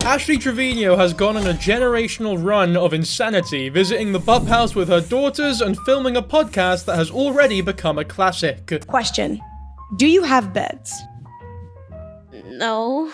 Ashley Trevino has gone on a generational run of insanity, visiting the Bop House with her daughters and filming a podcast that has already become a classic. Question. Do you have beds? No.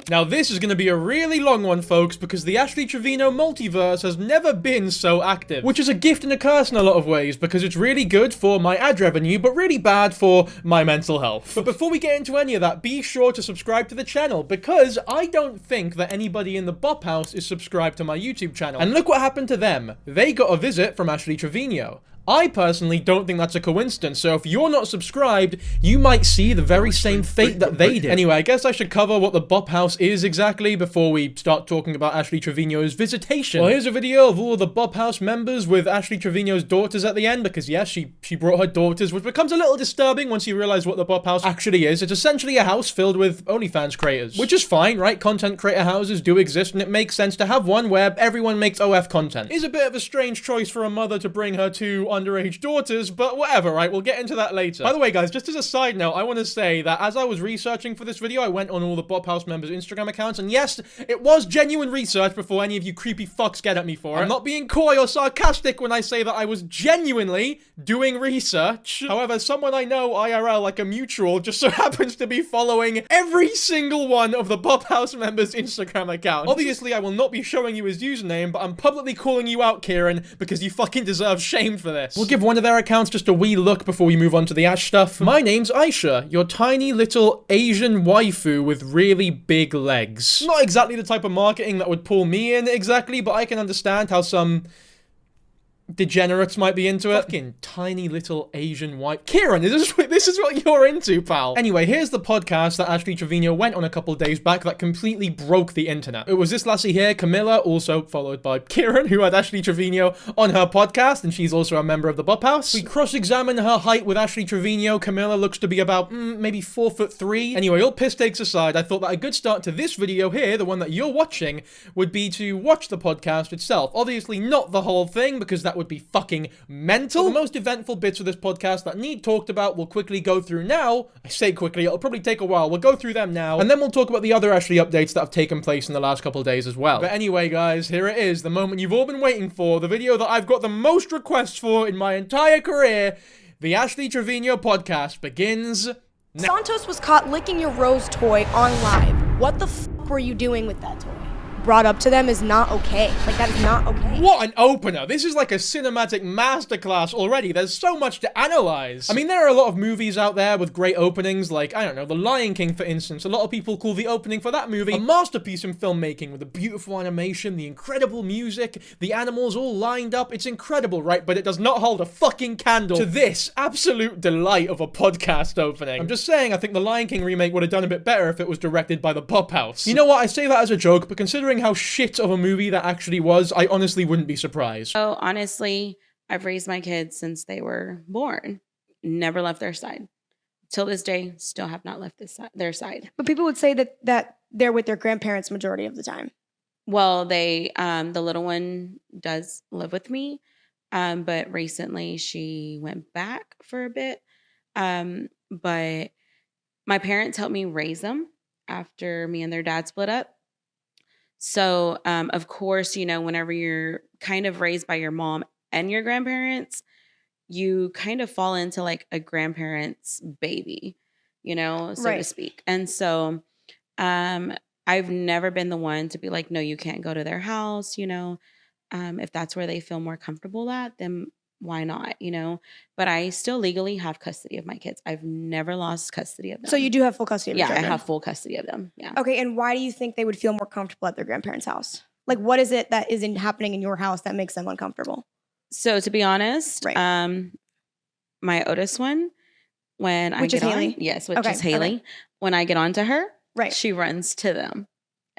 Now this is going to be a really long one, folks, because the Ashley Trevino multiverse has never been so active. Which is a gift and a curse in a lot of ways, because it's really good for my ad revenue, but really bad for my mental health. But before we get into any of that, be sure to subscribe to the channel, because I don't think that anybody in the Bop House is subscribed to my YouTube channel. And look what happened to them. They got a visit from Ashley Trevino. I personally don't think that's a coincidence, so if you're not subscribed, you might see the very same fate that they did. Anyway, I guess I should cover what the Bop House is exactly before we start talking about Ashley Trevino's visitation. Well, here's a video of all of the Bop House members with Ashley Trevino's daughters at the end, because yes, she brought her daughters, which becomes a little disturbing once you realize what the Bop House actually is. It's essentially a house filled with OnlyFans creators, which is fine, right? Content creator houses do exist, and it makes sense to have one where everyone makes OF content. It is a bit of a strange choice for a mother to bring her two underage daughters, but whatever, right? We'll get into that later. By the way, guys, just as a side note, I want to say that as I was researching for this video, I went on all the Bop House members' Instagram accounts, and yes, it was genuine research before any of you creepy fucks get at me for it. I'm not being coy or sarcastic when I say that I was genuinely doing research. However, someone I know IRL, like a mutual, just so happens to be following every single one of the Bop House members' Instagram accounts. Obviously, I will not be showing you his username, but I'm publicly calling you out, Kieran, because you fucking deserve shame for this. We'll give one of their accounts just a wee look before we move on to the Ash stuff. My name's Aisha, your tiny little Asian waifu with really big legs. Not exactly the type of marketing that would pull me in exactly, but I can understand how some degenerates might be into it. Fucking tiny little Asian white. Kieran, this is what you're into, pal. Anyway, here's the podcast that Ashley Trevino went on a couple days back that completely broke the internet. It was this lassie here, Camilla, also followed by Kieran, who had Ashley Trevino on her podcast, and she's also a member of the Bop House. We cross-examine her height with Ashley Trevino. Camilla looks to be about, maybe 4'3". Anyway, all piss takes aside, I thought that a good start to this video here, the one that you're watching, would be to watch the podcast itself. Obviously not the whole thing, because that would be fucking mental. The most eventful bits of this podcast that need talked about we'll quickly go through now. I say quickly, it'll probably take a while. We'll go through them now, and then we'll talk about the other Ashley updates that have taken place in the last couple of days as well. But anyway, guys, here it is, the moment you've all been waiting for, the video that I've got the most requests for in my entire career. The Ashley Trevino podcast begins now. Santos was caught licking your Rose toy on live. What the fuck were you doing with that toy? Brought up to them is not okay. Like, that is not okay. What an opener. This is like a cinematic masterclass already. There's so much to analyze. I mean, there are a lot of movies out there with great openings, like, I don't know, The Lion King, for instance. A lot of people call the opening for that movie a masterpiece in filmmaking, with the beautiful animation, the incredible music, the animals all lined up. It's incredible, right? But it does not hold a fucking candle to this absolute delight of a podcast opening. I'm just saying, I think the Lion King remake would have done a bit better if it was directed by the Bop House. You know what? I say that as a joke, but considering how shit of a movie that actually was, I honestly wouldn't be surprised. So honestly, I've raised my kids since they were born. Never left their side. Till this day, still have not left their side. But people would say that they're with their grandparents majority of the time. Well, the little one does live with me, but recently she went back for a bit. But my parents helped me raise them after me and their dad split up. So, of course, you know, whenever you're kind of raised by your mom and your grandparents, you kind of fall into like a grandparent's baby, you know, so to speak. And so, I've never been the one to be like, no, you can't go to their house, you know, if that's where they feel more comfortable at, then why not, you know? But I still legally have custody of my kids. I've never lost custody of them. So you do have full custody of your children? Yeah, I have full custody of them. Yeah. Okay, and why do you think they would feel more comfortable at their grandparents' house? Like, what is it that isn't happening in your house that makes them uncomfortable? So to be honest, my oldest one, when I get on, Haley? Yes, which is Haley. Okay. When I get onto her, she runs to them.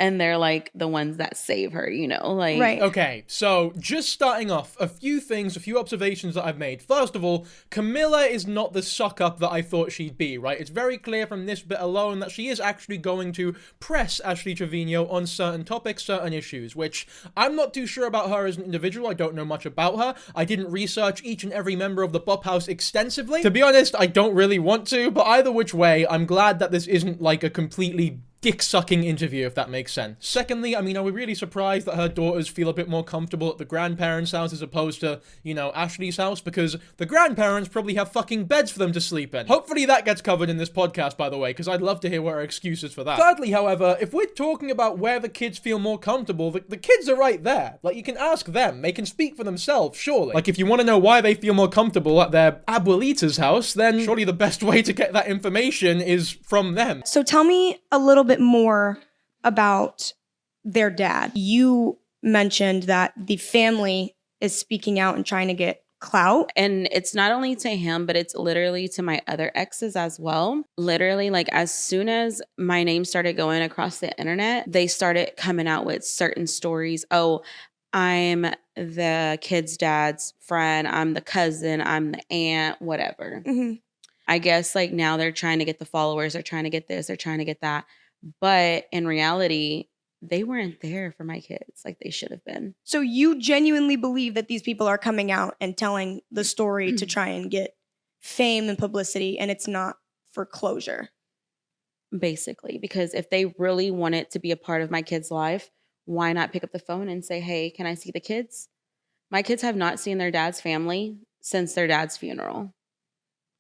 And they're like the ones that save her, you know, like. Okay, so just starting off, a few observations that I've made. First of all, Camilla is not the suck-up that I thought she'd be, right? It's very clear from this bit alone that she is actually going to press Ashley Trevino on certain topics, certain issues, which I'm not too sure about her as an individual. I don't know much about her. I didn't research each and every member of the Bop House extensively. To be honest, I don't really want to, but either which way, I'm glad that this isn't like a completely dick-sucking interview, if that makes sense. Secondly, I mean, are we really surprised that her daughters feel a bit more comfortable at the grandparents' house as opposed to, you know, Ashley's house? Because the grandparents probably have fucking beds for them to sleep in. Hopefully that gets covered in this podcast, by the way, because I'd love to hear what her excuse is for that. Thirdly, however, if we're talking about where the kids feel more comfortable, the kids are right there. Like, you can ask them. They can speak for themselves, surely. Like, if you want to know why they feel more comfortable at their abuelita's house, then surely the best way to get that information is from them. So tell me a little bit more about their dad. You mentioned that the family is speaking out and trying to get clout. And it's not only to him, but it's literally to my other exes as well. Literally, like, as soon as my name started going across the internet, they started coming out with certain stories. Oh, I'm the kid's dad's friend. I'm the cousin. I'm the aunt, whatever. Mm-hmm. I guess, like, now they're trying to get the followers. They're trying to get this. They're trying to get that. But in reality, they weren't there for my kids like they should have been. So you genuinely believe that these people are coming out and telling the story to try and get fame and publicity, and it's not for closure? Basically, because if they really wanted to be a part of my kid's life, why not pick up the phone and say, hey, can I see the kids? My kids have not seen their dad's family since their dad's funeral.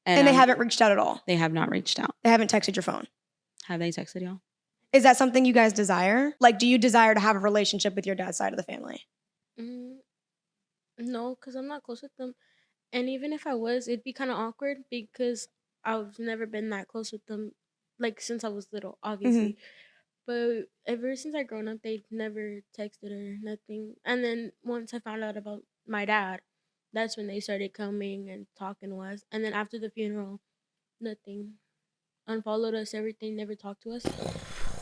And they haven't reached out at all? They have not reached out. They haven't texted your phone? Have they texted y'all? Is that something you guys desire? Like, do you desire to have a relationship with your dad's side of the family? No, because I'm not close with them. And even if I was, it'd be kind of awkward because I've never been that close with them, like, since I was little, obviously. But ever since I grown up, they've never texted or nothing. And then once I found out about my dad, that's when they started coming and talking to us. And then after the funeral, nothing. Unfollowed us, everything, never talked to us.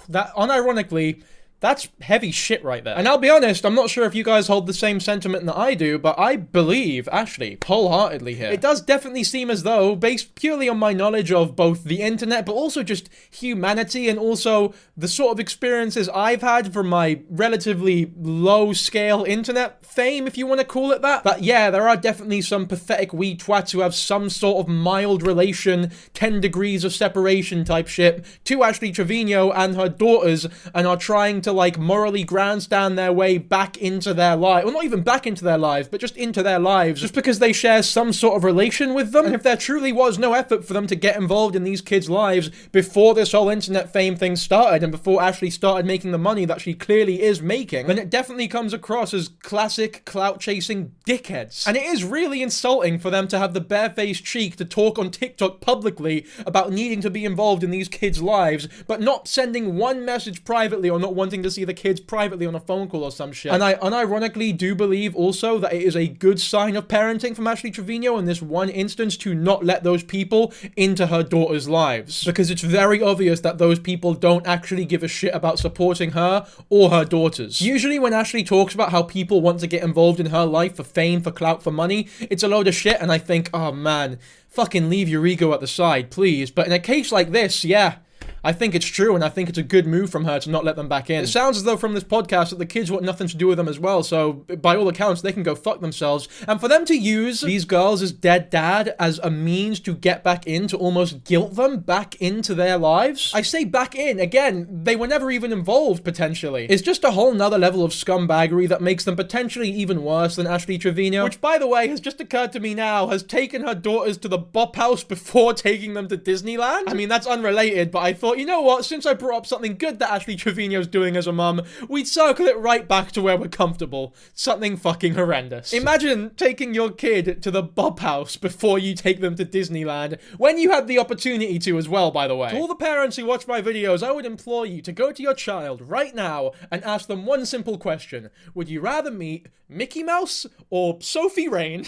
That, unironically, that's heavy shit right there. And I'll be honest, I'm not sure if you guys hold the same sentiment that I do, but I believe Ashley wholeheartedly here. It does definitely seem as though, based purely on my knowledge of both the internet, but also just humanity, and also the sort of experiences I've had from my relatively low-scale internet fame, if you want to call it that yeah, there are definitely some pathetic wee twats who have some sort of mild relation, 10 degrees of separation type shit to Ashley Trevino and her daughters, and are trying to, like, morally grandstand their way back into their life. Well, not even back into their lives, but just into their lives, just because they share some sort of relation with them. And if there truly was no effort for them to get involved in these kids' lives before this whole internet fame thing started, and before Ashley started making the money that she clearly is making, then it definitely comes across as classic clout-chasing dickheads. And it is really insulting for them to have the barefaced cheek to talk on TikTok publicly about needing to be involved in these kids' lives, but not sending one message privately or not wanting to see the kids privately on a phone call or some shit. And I unironically do believe also that it is a good sign of parenting from Ashley Trevino in this one instance to not let those people into her daughter's lives. Because it's very obvious that those people don't actually give a shit about supporting her or her daughters. Usually when Ashley talks about how people want to get involved in her life for fame, for clout, for money, it's a load of shit, and I think, oh man, fucking leave your ego at the side, please. But in a case like this, yeah, I think it's true, and I think it's a good move from her to not let them back in. It sounds as though from this podcast that the kids want nothing to do with them as well, so by all accounts, they can go fuck themselves. And for them to use these girls as dead dad as a means to get back in, to almost guilt them back into their lives. I say back in, again, they were never even involved, potentially. It's just a whole nother level of scumbaggery that makes them potentially even worse than Ashley Trevino, which, by the way, has just occurred to me now, has taken her daughters to the Bop House before taking them to Disneyland. I mean, that's unrelated, but I thought, you know what, since I brought up something good that Ashley Trevino's doing as a mum, we'd circle it right back to where we're comfortable. Something fucking horrendous. Imagine taking your kid to the Bop House before you take them to Disneyland, when you had the opportunity to as well, by the way. To all the parents who watch my videos, I would implore you to go to your child right now and ask them one simple question. Would you rather meet Mickey Mouse or Sophie Rain?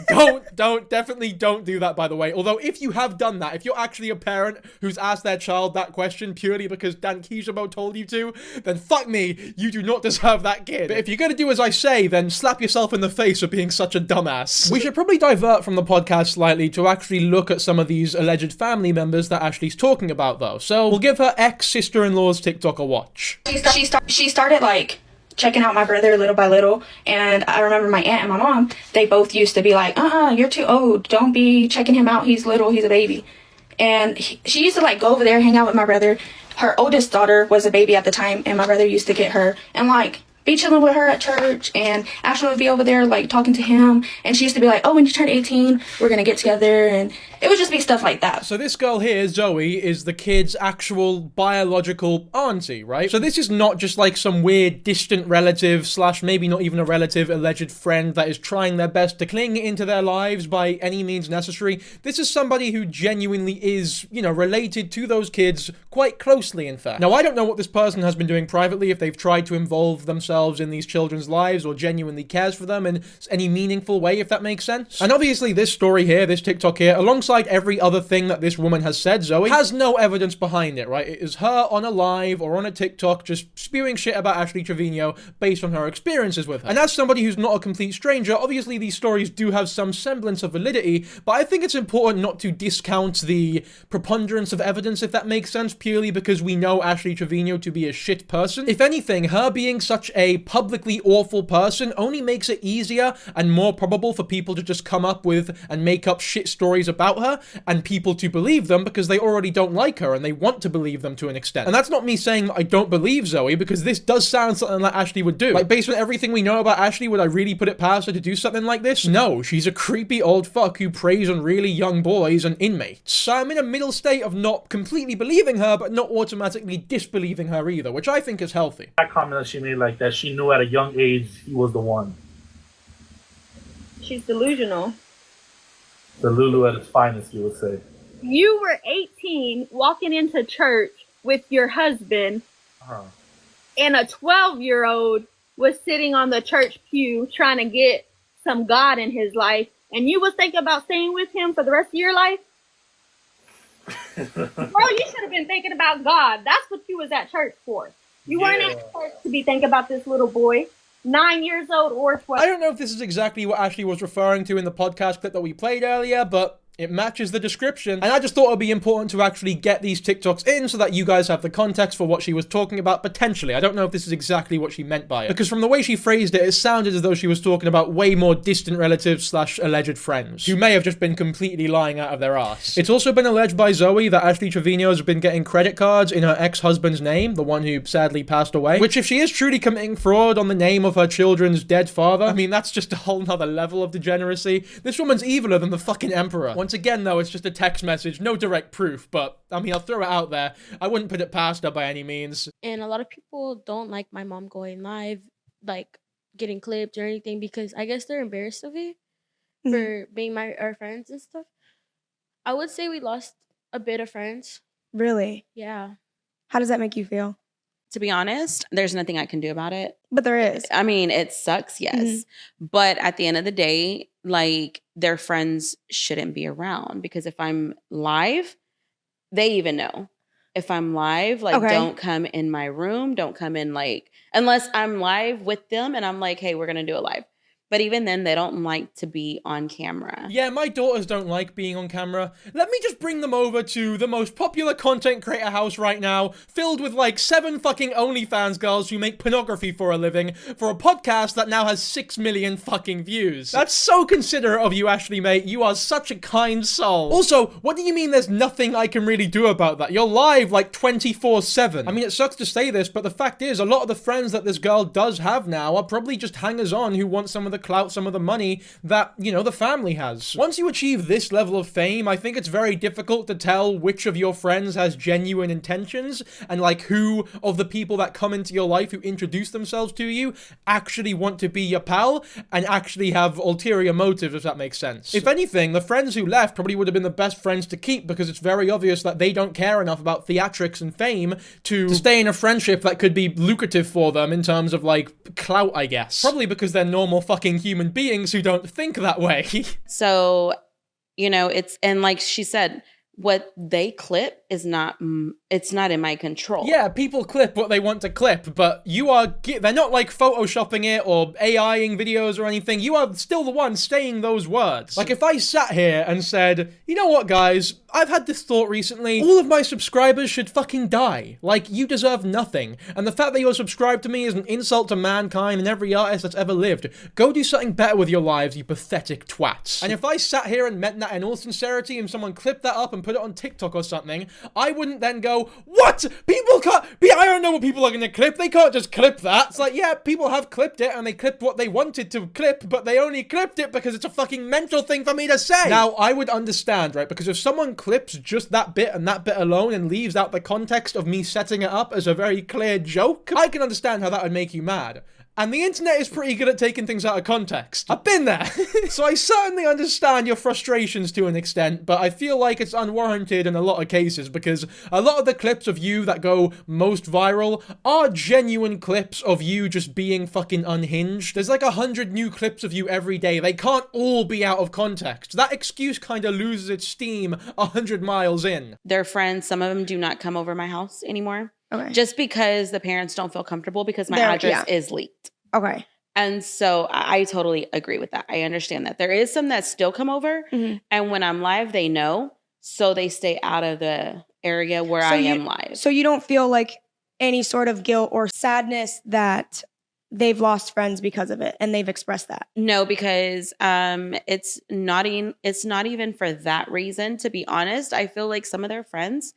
Definitely don't do that, by the way. Although, if you have done that, if you're actually a parent who's asked their child that question purely because Dankyjabo told you to, then fuck me, you do not deserve that kid. But if you're gonna do as I say, then slap yourself in the face for being such a dumbass. We should probably divert from the podcast slightly to actually look at some of these alleged family members that Ashley's talking about, though. So we'll give her ex-sister-in-law's TikTok a watch. She started, like, checking out my brother little by little, and I remember my aunt and my mom, they both used to be like, you're too old, don't be checking him out, he's little, he's a baby. And she used to, like, go over there, hang out with my brother, her oldest daughter was a baby at the time, and my brother used to get her and like be chilling with her at church, and Ashley would be over there like talking to him, and she used to be like, oh, when you turn 18 we're gonna get together, and it would just be stuff like that. So this girl here, Zoe, is the kid's actual biological auntie, right? So this is not just like some weird distant relative slash maybe not even a relative, alleged friend that is trying their best to cling into their lives by any means necessary. This is somebody who genuinely is, you know, related to those kids quite closely, in fact. Now, I don't know what this person has been doing privately, if they've tried to involve themselves in these children's lives or genuinely cares for them in any meaningful way, if that makes sense. And obviously this story here, this TikTok here, alongside every other thing that this woman has said, Zoe, has no evidence behind it, right? It is her on a live or on a TikTok just spewing shit about Ashley Trevino based on her experiences with her. And as somebody who's not a complete stranger, obviously these stories do have some semblance of validity, but I think it's important not to discount the preponderance of evidence, if that makes sense, purely because we know Ashley Trevino to be a shit person. If anything, her being such a publicly awful person only makes it easier and more probable for people to just come up with and make up shit stories about her and people to believe them because they already don't like her and they want to believe them to an extent. And that's not me saying that I don't believe Zoe, because this does sound something that Ashley would do. Like, based on everything we know about Ashley, would I really put it past her to do something like this? No, she's a creepy old fuck who preys on really young boys and inmates. So I'm in a middle state of not completely believing her, but not automatically disbelieving her either, which I think is healthy. That comment that she made, like that she knew at a young age he was the one. She's delusional. The Lulu at its finest, you would say. You were 18 walking into church with your husband, and a 12-year-old was sitting on the church pew trying to get some God in his life, and you was thinking about staying with him for the rest of your life? Bro, you should have been thinking about God. That's what you was at church for. You weren't at church to be thinking about this little boy, 9 years old or 12. I don't know if this is exactly what Ashley was referring to in the podcast clip that we played earlier, but it matches the description. And I just thought it would be important to actually get these TikToks in so that you guys have the context for what she was talking about potentially. I don't know if this is exactly what she meant by it, because from the way she phrased it, it sounded as though she was talking about way more distant relatives slash alleged friends, who may have just been completely lying out of their ass. It's also been alleged by Zoe that Ashley Trevino has been getting credit cards in her ex-husband's name, the one who sadly passed away, which if she is truly committing fraud on the name of her children's dead father, I mean, that's just a whole nother level of degeneracy. This woman's eviler than the fucking emperor. Once again, though, it's just a text message, no direct proof, but, I mean, I'll throw it out there. I wouldn't put it past her by any means. And a lot of people don't like my mom going live, like getting clipped or anything, because I guess they're embarrassed of it for being our friends and stuff. I would say we lost a bit of friends. Really? Yeah. How does that make you feel? To be honest, there's nothing I can do about it. But there is. I mean, it sucks, yes. But at the end of the day, like, their friends shouldn't be around, because if I'm live, they even know. If I'm live, like, don't come in my room. Don't come in, like, unless I'm live with them and I'm like, hey, we're going to do a live. But even then, they don't like to be on camera. Yeah, my daughters don't like being on camera. Let me just bring them over to the most popular content creator house right now, filled with like 7 fucking OnlyFans girls who make pornography for a living, for a podcast that now has 6 million fucking views. That's so considerate of you, Ashley, mate. You are such a kind soul. Also, what do you mean there's nothing I can really do about that? You're live like 24/7. I mean, it sucks to say this, but the fact is, a lot of the friends that this girl does have now are probably just hangers-on who want some of the clout, some of the money that, you know, the family has. Once you achieve this level of fame, I think it's very difficult to tell which of your friends has genuine intentions and like who of the people that come into your life who introduce themselves to you actually want to be your pal and actually have ulterior motives, if that makes sense. If anything, the friends who left probably would have been the best friends to keep, because it's very obvious that they don't care enough about theatrics and fame to stay in a friendship that could be lucrative for them in terms of like clout, I guess. Probably because they're normal fucking human beings who don't think that way. So, you know, it's, and like she said, what they clip is not, it's not in my control. Yeah, people clip what they want to clip, but you are, they're not like photoshopping it or AIing videos or anything. You are still the one saying those words. Like if I sat here and said, you know what guys, I've had this thought recently, all of my subscribers should fucking die. Like, you deserve nothing. And the fact that you're subscribed to me is an insult to mankind and every artist that's ever lived. Go do something better with your lives, you pathetic twats. And if I sat here and meant that in all sincerity and someone clipped that up and and put it on TikTok or something, I wouldn't then go, what? People can't I don't know what people are gonna clip. They can't just clip that. It's like, yeah, people have clipped it and they clipped what they wanted to clip, but they only clipped it because it's a fucking mental thing for me to say. Now, I would understand, right? Because if someone clips just that bit and that bit alone and leaves out the context of me setting it up as a very clear joke, I can understand how that would make you mad. And the internet is pretty good at taking things out of context. I've been there. So I certainly understand your frustrations to an extent, but I feel like it's unwarranted in a lot of cases because a lot of the clips of you that go most viral are genuine clips of you just being fucking unhinged. There's like 100 new clips of you every day. They can't all be out of context. That excuse kind of loses its steam 100 miles in. Their friends, some of them do not come over my house anymore. Okay. Just because the parents don't feel comfortable because my address is leaked. Okay. And so I totally agree with that. I understand that. There is some that still come over. Mm-hmm. And when I'm live, they know. So they stay out of the area where I am live. So you don't feel like any sort of guilt or sadness that they've lost friends because of it and they've expressed that? No, because it's not even for that reason, to be honest. I feel like some of their friends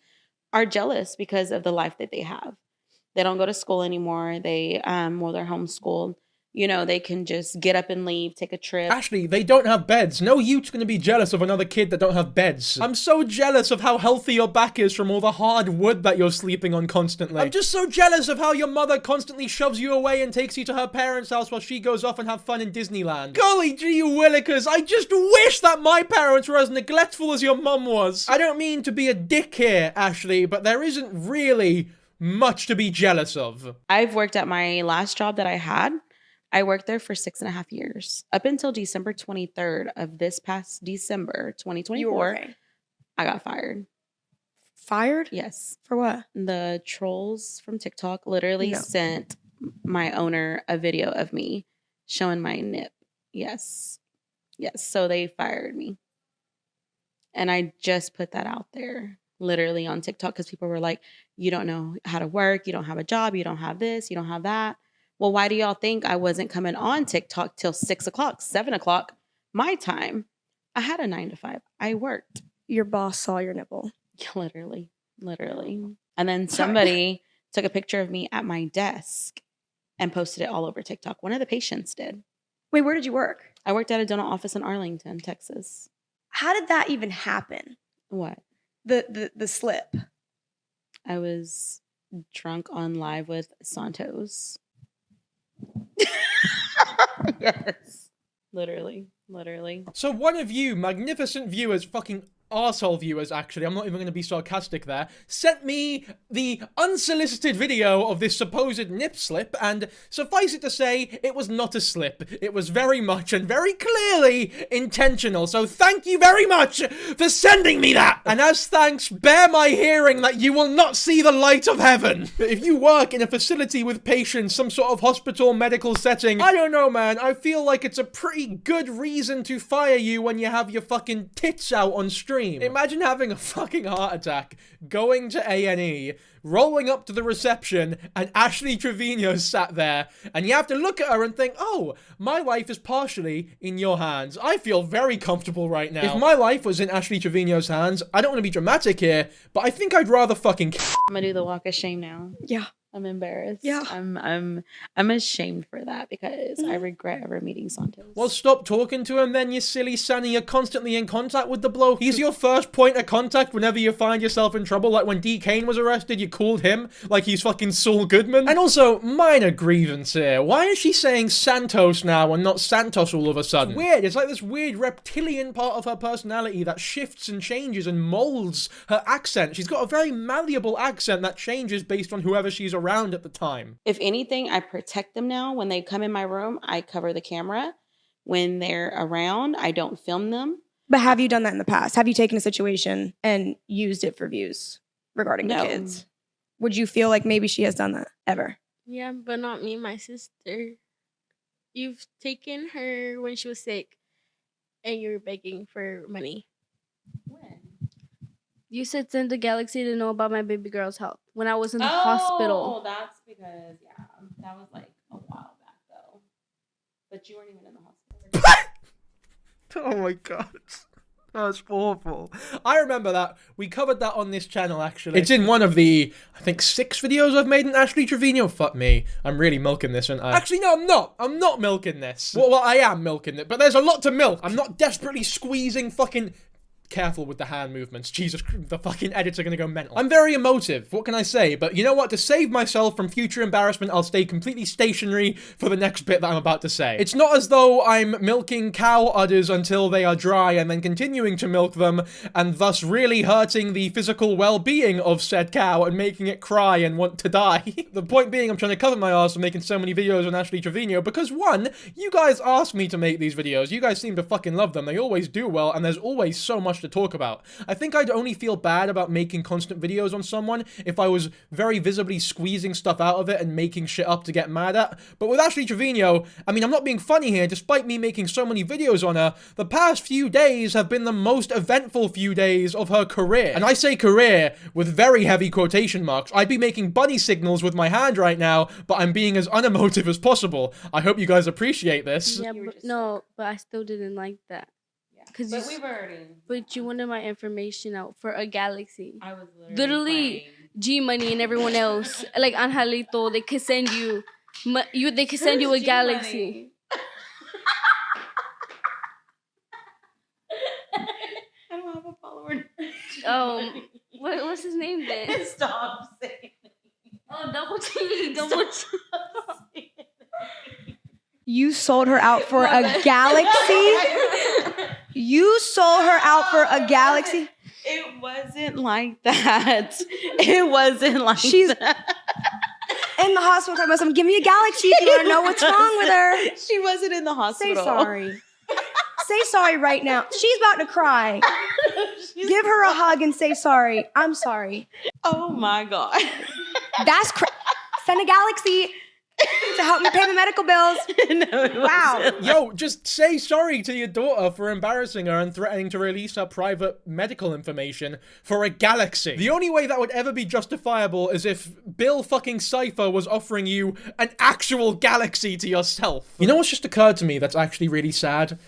are jealous because of the life that they have. They don't go to school anymore. They're homeschooled. You know, they can just get up and leave, take a trip. Ashley, they don't have beds. No youth's gonna be jealous of another kid that don't have beds. I'm so jealous of how healthy your back is from all the hard wood that you're sleeping on constantly. I'm just so jealous of how your mother constantly shoves you away and takes you to her parents' house while she goes off and have fun in Disneyland. Golly gee willikers, I just wish that my parents were as neglectful as your mum was. I don't mean to be a dick here, Ashley, but there isn't really much to be jealous of. I've worked at my last job that I had. I worked there for 6.5 years. Up until December 23rd of this past December 2024, I got fired. Fired? Yes. For what? The trolls from TikTok literally sent my owner a video of me showing my nip. Yes. Yes. So they fired me. And I just put that out there literally on TikTok because people were like, you don't know how to work. You don't have a job. You don't have this. You don't have that. Well, why do y'all think I wasn't coming on TikTok till 6 o'clock, 7 o'clock, my time? I had a 9 to 5. I worked. Your boss saw your nipple. Literally. And then somebody took a picture of me at my desk and posted it all over TikTok. One of the patients did. Wait, where did you work? I worked at a dental office in Arlington, Texas. How did that even happen? What? The slip. I was drunk on live with Santos. Yes. Literally. So one of you magnificent viewers, fucking arsehole viewers actually, I'm not even going to be sarcastic there, sent me the unsolicited video of this supposed nip slip, and suffice it to say, it was not a slip. It was very much and very clearly intentional, so thank you very much for sending me that! And as thanks, bear my hearing that you will not see the light of heaven. If you work in a facility with patients, some sort of hospital medical setting, I don't know man, I feel like it's a pretty good reason to fire you when you have your fucking tits out on stream. Imagine having a fucking heart attack, going to A&E, rolling up to the reception, and Ashley Trevino sat there, and you have to look at her and think, oh, my life is partially in your hands. I feel very comfortable right now. If my life was in Ashley Trevino's hands, I don't want to be dramatic here, but I think I'd rather fucking I'm gonna do the walk of shame now. Yeah. I'm embarrassed. Yeah. I'm ashamed for that because I regret ever meeting Santos. Well, stop talking to him then, you silly Sunny. You're constantly in contact with the bloke. He's your first point of contact whenever you find yourself in trouble. Like when D. Kane was arrested, you called him like he's fucking Saul Goodman. And also, minor grievance here. Why is she saying Santos now and not Santos all of a sudden? It's weird. It's like this weird reptilian part of her personality that shifts and changes and molds her accent. She's got a very malleable accent that changes based on whoever she's around at the time. If anything, I protect them now. When they come in my room, I cover the camera. When they're around, I don't film them. But have you done that in the past? Have you taken a situation and used it for views regarding the kids? Would you feel like maybe she has done that ever? Yeah, but not me, my sister. You've taken her when she was sick and you were begging for money. When? You said send the galaxy to know about my baby girl's health when I was in the hospital. Oh, that's because, that was like a while back though. But you weren't even in the hospital. Oh my god. That's awful. I remember that. We covered that on this channel, actually. It's in one of the, I think, 6 videos I've made in Ashley Trevino. Fuck me. I'm really milking this, aren't I? Actually, no, I'm not. I'm not milking this. Well, I am milking it, but there's a lot to milk. I'm not desperately squeezing fucking... Careful with the hand movements. Jesus, the fucking edits are gonna go mental. I'm very emotive, what can I say? But you know what? To save myself from future embarrassment, I'll stay completely stationary for the next bit that I'm about to say. It's not as though I'm milking cow udders until they are dry and then continuing to milk them, and thus really hurting the physical well-being of said cow and making it cry and want to die. The point being, I'm trying to cover my ass for making so many videos on Ashley Trevino because, one, you guys asked me to make these videos. You guys seem to fucking love them. They always do well, and there's always so much to talk about. I think I'd only feel bad about making constant videos on someone if I was very visibly squeezing stuff out of it and making shit up to get mad at. But with Ashley Trevino, I mean, I'm not being funny here, despite me making so many videos on her, the past few days have been the most eventful few days of her career. And I say career with very heavy quotation marks. I'd be making bunny signals with my hand right now, but I'm being as unemotive as possible. I hope you guys appreciate this. Yeah, but I still didn't like that. But we've already. But you wanted my information out for a galaxy. I was literally G Money and everyone else, like Angelito, they could send you, they could send you a galaxy. I don't have a follower. What's his name then? Stop saying it. Oh, double T. You sold her out for a galaxy? You sold her out for a galaxy? It wasn't like that. It wasn't like She's that. in the hospital talking about something. Give me a galaxy if you want to know what's wrong with her. She wasn't in the hospital. Say sorry. Say sorry right now. She's about to cry. Give her a hug and say sorry. I'm sorry. Oh my God. That's send a galaxy to help me pay the medical bills. No, wow. Yo, just say sorry to your daughter for embarrassing her and threatening to release her private medical information for a galaxy. The only way that would ever be justifiable is if Bill fucking Cipher was offering you an actual galaxy to yourself. You know what's just occurred to me that's actually really sad?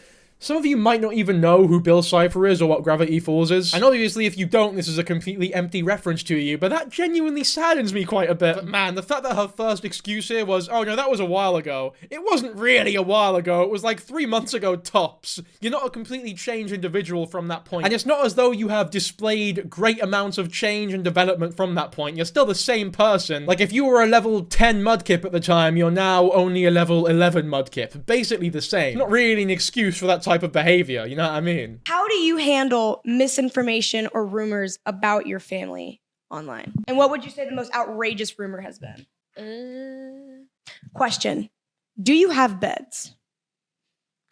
Some of you might not even know who Bill Cipher is or what Gravity Falls is. And obviously if you don't, this is a completely empty reference to you, but that genuinely saddens me quite a bit. But man, the fact that her first excuse here was, oh no, that was a while ago. It wasn't really a while ago, it was like 3 months ago tops. You're not a completely changed individual from that point. And it's not as though you have displayed great amounts of change and development from that point. You're still the same person. Like if you were a level 10 mudkip at the time, you're now only a level 11 mudkip. Basically the same. Not really an excuse for that type of behavior, you know what I mean? How do you handle misinformation or rumors about your family online? And what would you say the most outrageous rumor has been? Question. Do you have beds?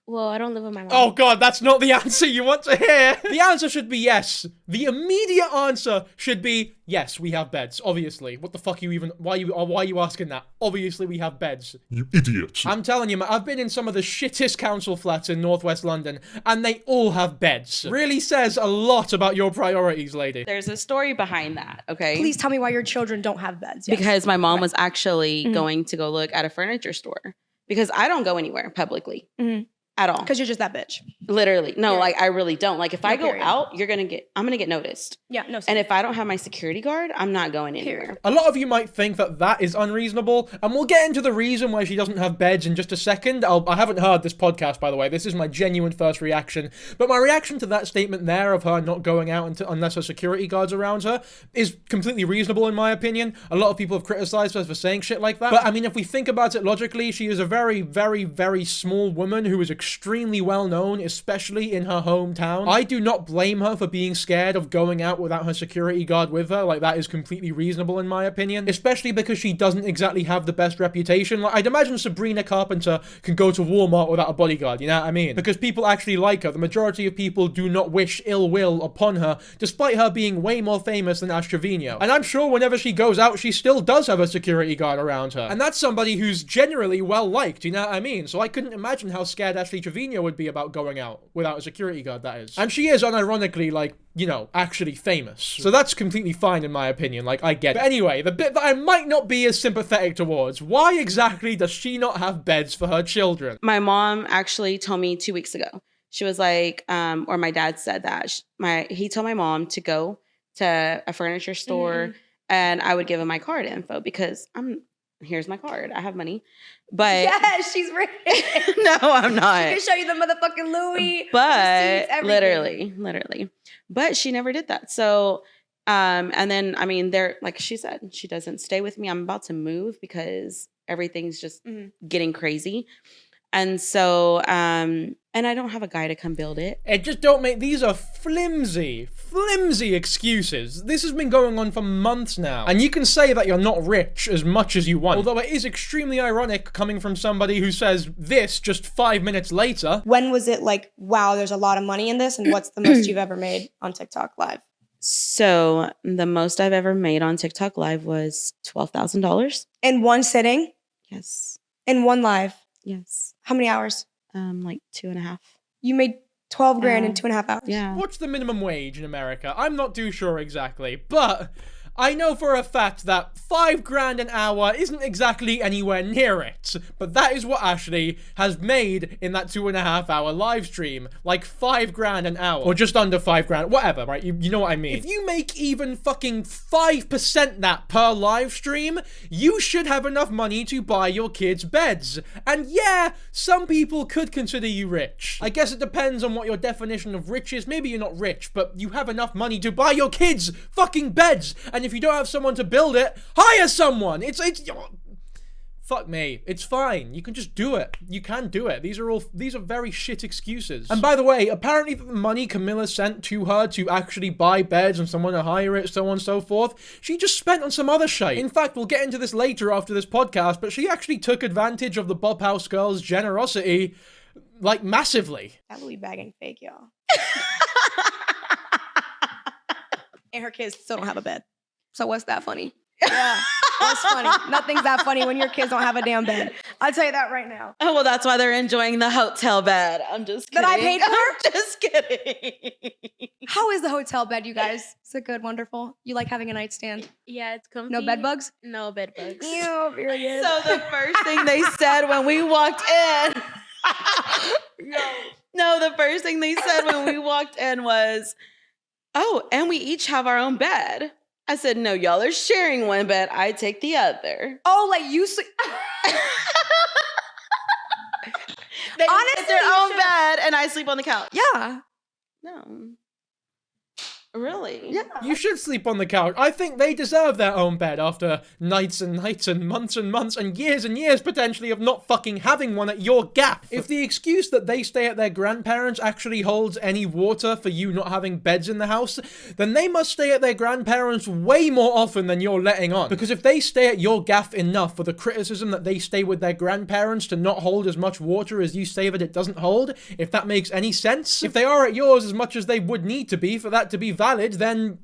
Well, I don't live with my mom. Oh god, that's not the answer you want to hear. The answer should be yes. The immediate answer should be yes, we have beds, obviously. What the fuck are you even, why are you asking that? Obviously we have beds. You idiot. I'm telling you, man, I've been in some of the shittest council flats in northwest London, and they all have beds. Really says a lot about your priorities, lady. There's a story behind that, okay? Please tell me why your children don't have beds. Yes. Because my mom was actually going to go look at a furniture store. Because I don't go anywhere publicly. At all. Because you're just that bitch. Literally. No, like I really don't. Like if I go period. out, I'm gonna get noticed. Yeah, no. And if I don't have my security guard, I'm not going anywhere. A lot of you might think that that is unreasonable, and we'll get into the reason why she doesn't have beds in just a second. I haven't heard this podcast, by the way. This is my genuine first reaction. But my reaction to that statement there of her not going out unless her security guard's around her is completely reasonable in my opinion. A lot of people have criticized her for saying shit like that. But I mean, if we think about it logically, she is a very, very, very small woman who is extremely well known, especially in her hometown. I do not blame her for being scared of going out without her security guard with her. Like, that is completely reasonable in my opinion, especially because she doesn't exactly have the best reputation. Like, I'd imagine Sabrina Carpenter can go to Walmart without a bodyguard, you know what I mean? Because people actually like her. The majority of people do not wish ill will upon her, despite her being way more famous than Ash Trevino. And I'm sure whenever she goes out, she still does have a security guard around her. And that's somebody who's generally well liked, you know what I mean? So I couldn't imagine how scared Ashley Trevino would be about going out without a security guard, that is. And she is unironically, like, you know, actually famous. So that's completely fine in my opinion, like, I get it. But anyway, the bit that I might not be as sympathetic towards, why exactly does she not have beds for her children? My mom actually told me 2 weeks ago. She was like, or my dad said that he told my mom to go to a furniture store and I would give him my card info because here's my card. I have money. But yes, she's rich. No, I'm not. She can show you the motherfucking Louis. But receipts, literally. But she never did that. So, and then, I mean, like she said, she doesn't stay with me. I'm about to move because everything's just getting crazy. And so, and I don't have a guy to come build it. It just don't make, these are flimsy excuses. This has been going on for months now. And you can say that you're not rich as much as you want. Although it is extremely ironic coming from somebody who says this just 5 minutes later. When was it like, wow, there's a lot of money in this? And what's the most you've ever made on TikTok Live? So the most I've ever made on TikTok Live was $12,000. In one sitting? Yes. In one live? Yes. How many hours? Like 2.5. You made 12 grand in 2.5 hours. Yeah. What's the minimum wage in America? I'm not too sure exactly, but I know for a fact that 5 grand an hour isn't exactly anywhere near it. But that is what Ashley has made in that 2.5 hour live stream. Like 5 grand an hour. Or just under 5 grand. Whatever, right? You know what I mean. If you make even fucking 5% that per live stream, you should have enough money to buy your kids beds. And yeah, some people could consider you rich. I guess it depends on what your definition of rich is. Maybe you're not rich, but you have enough money to buy your kids fucking beds. And if you don't have someone to build it, hire someone. It's fuck me. It's fine. You can just do it. You can do it. These are very shit excuses. And by the way, apparently the money Camilla sent to her to actually buy beds and someone to hire it, so on and so forth, she just spent on some other shit. In fact, we'll get into this later after this podcast, but she actually took advantage of the Bop House girls' generosity, like, massively. That Louis bag ain't fake, y'all. And her kids still don't have a bed. So what's that funny? Yeah, what's funny? Nothing's that funny when your kids don't have a damn bed. I'll tell you that right now. Oh, well, that's why they're enjoying the hotel bed. I'm just kidding. That I paid for? I'm just kidding. How is the hotel bed, you guys? Is it good? Wonderful? You like having a nightstand? Yeah, it's comfy. No bed bugs? No bed bugs. Ew, period. So the first thing they said when we walked in... No, the first thing they said when we walked in was, oh, and we each have our own bed. I said, no, y'all are sharing one bed. I take the other. Oh, like you sleep. They Honestly, get their own bed and I sleep on the couch. Yeah. No. Really? Yeah. You should sleep on the couch. I think they deserve their own bed after nights and nights and months and years potentially of not fucking having one at your gaff. If the excuse that they stay at their grandparents actually holds any water for you not having beds in the house, then they must stay at their grandparents way more often than you're letting on. Because if they stay at your gaff enough for the criticism that they stay with their grandparents to not hold as much water as you say that it doesn't hold, if that makes any sense, if they are at yours as much as they would need to be for that to be valid, then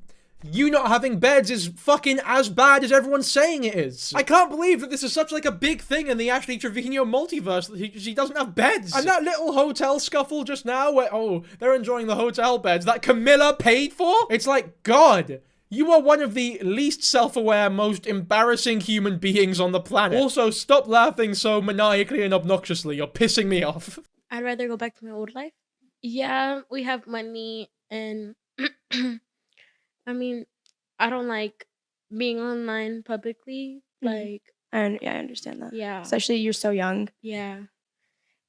you not having beds is fucking as bad as everyone's saying it is. I can't believe that this is such like a big thing in the Ashley Trevino multiverse that she doesn't have beds. And that little hotel scuffle just now where, oh, they're enjoying the hotel beds that Camilla paid for? It's like, God, you are one of the least self-aware, most embarrassing human beings on the planet. Also, stop laughing so maniacally and obnoxiously. You're pissing me off. I'd rather go back to my old life. Yeah, we have money and I mean, I don't like being online publicly. Like, And yeah, I understand that. yeah, Especially you're so young. yeah.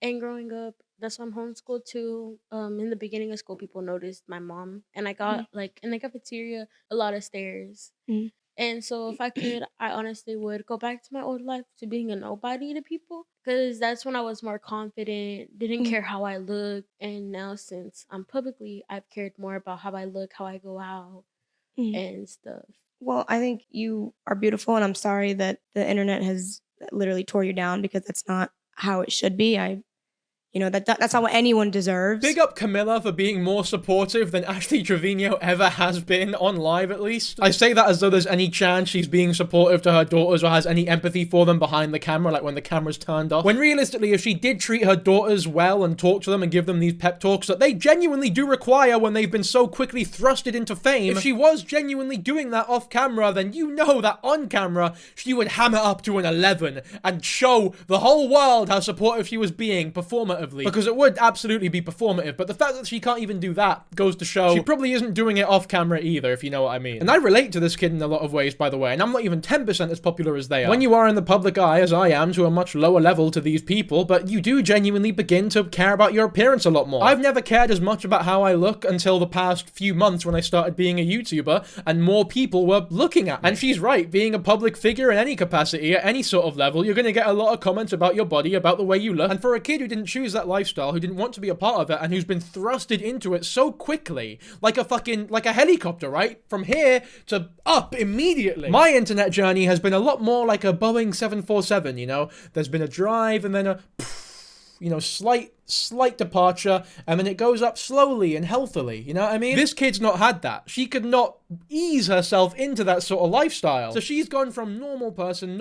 And growing up, that's why I'm homeschooled too. In the beginning of school, people noticed my mom, and I got like in the cafeteria a lot of stares. Mhm. And so, if I could, I honestly would go back to my old life to being a nobody to people, because that's when I was more confident, didn't care how I looked. And now, since I'm publicly, I've cared more about how I look, how I go out, and stuff. Well, I think you are beautiful, and I'm sorry that the internet has literally tore you down because that's not how it should be. That's not what anyone deserves. Big up Camilla for being more supportive than Ashley Trevino ever has been on live, at least. I say that as though there's any chance she's being supportive to her daughters or has any empathy for them behind the camera, like when the camera's turned off. When realistically, if she did treat her daughters well and talk to them and give them these pep talks that they genuinely do require when they've been so quickly thrusted into fame, if she was genuinely doing that off camera, then you know that on camera, she would hammer up to an 11 and show the whole world how supportive she was being, performatively. performatively, because it would absolutely be performative, but the fact that she can't even do that goes to show she probably isn't doing it off camera either, if you know what I mean. And I relate to this kid in a lot of ways, by the way, and I'm not even 10% as popular as they are. When you are in the public eye, as I am, to a much lower level to these people, but you do genuinely begin to care about your appearance a lot more. I've never cared as much about how I look until the past few months when I started being a YouTuber, and more people were looking at me. And she's right, being a public figure in any capacity, at any sort of level, you're gonna get a lot of comments about your body, about the way you look. And for a kid who didn't choose that lifestyle, who didn't want to be a part of it, and who's been thrusted into it so quickly, like a helicopter, right? From here to up immediately. My internet journey has been a lot more like a Boeing 747, you know? There's been a drive and then a, you know, slight departure, and then it goes up slowly and healthily, you know what I mean? This kid's not had that. She could not ease herself into that sort of lifestyle. So she's gone from normal person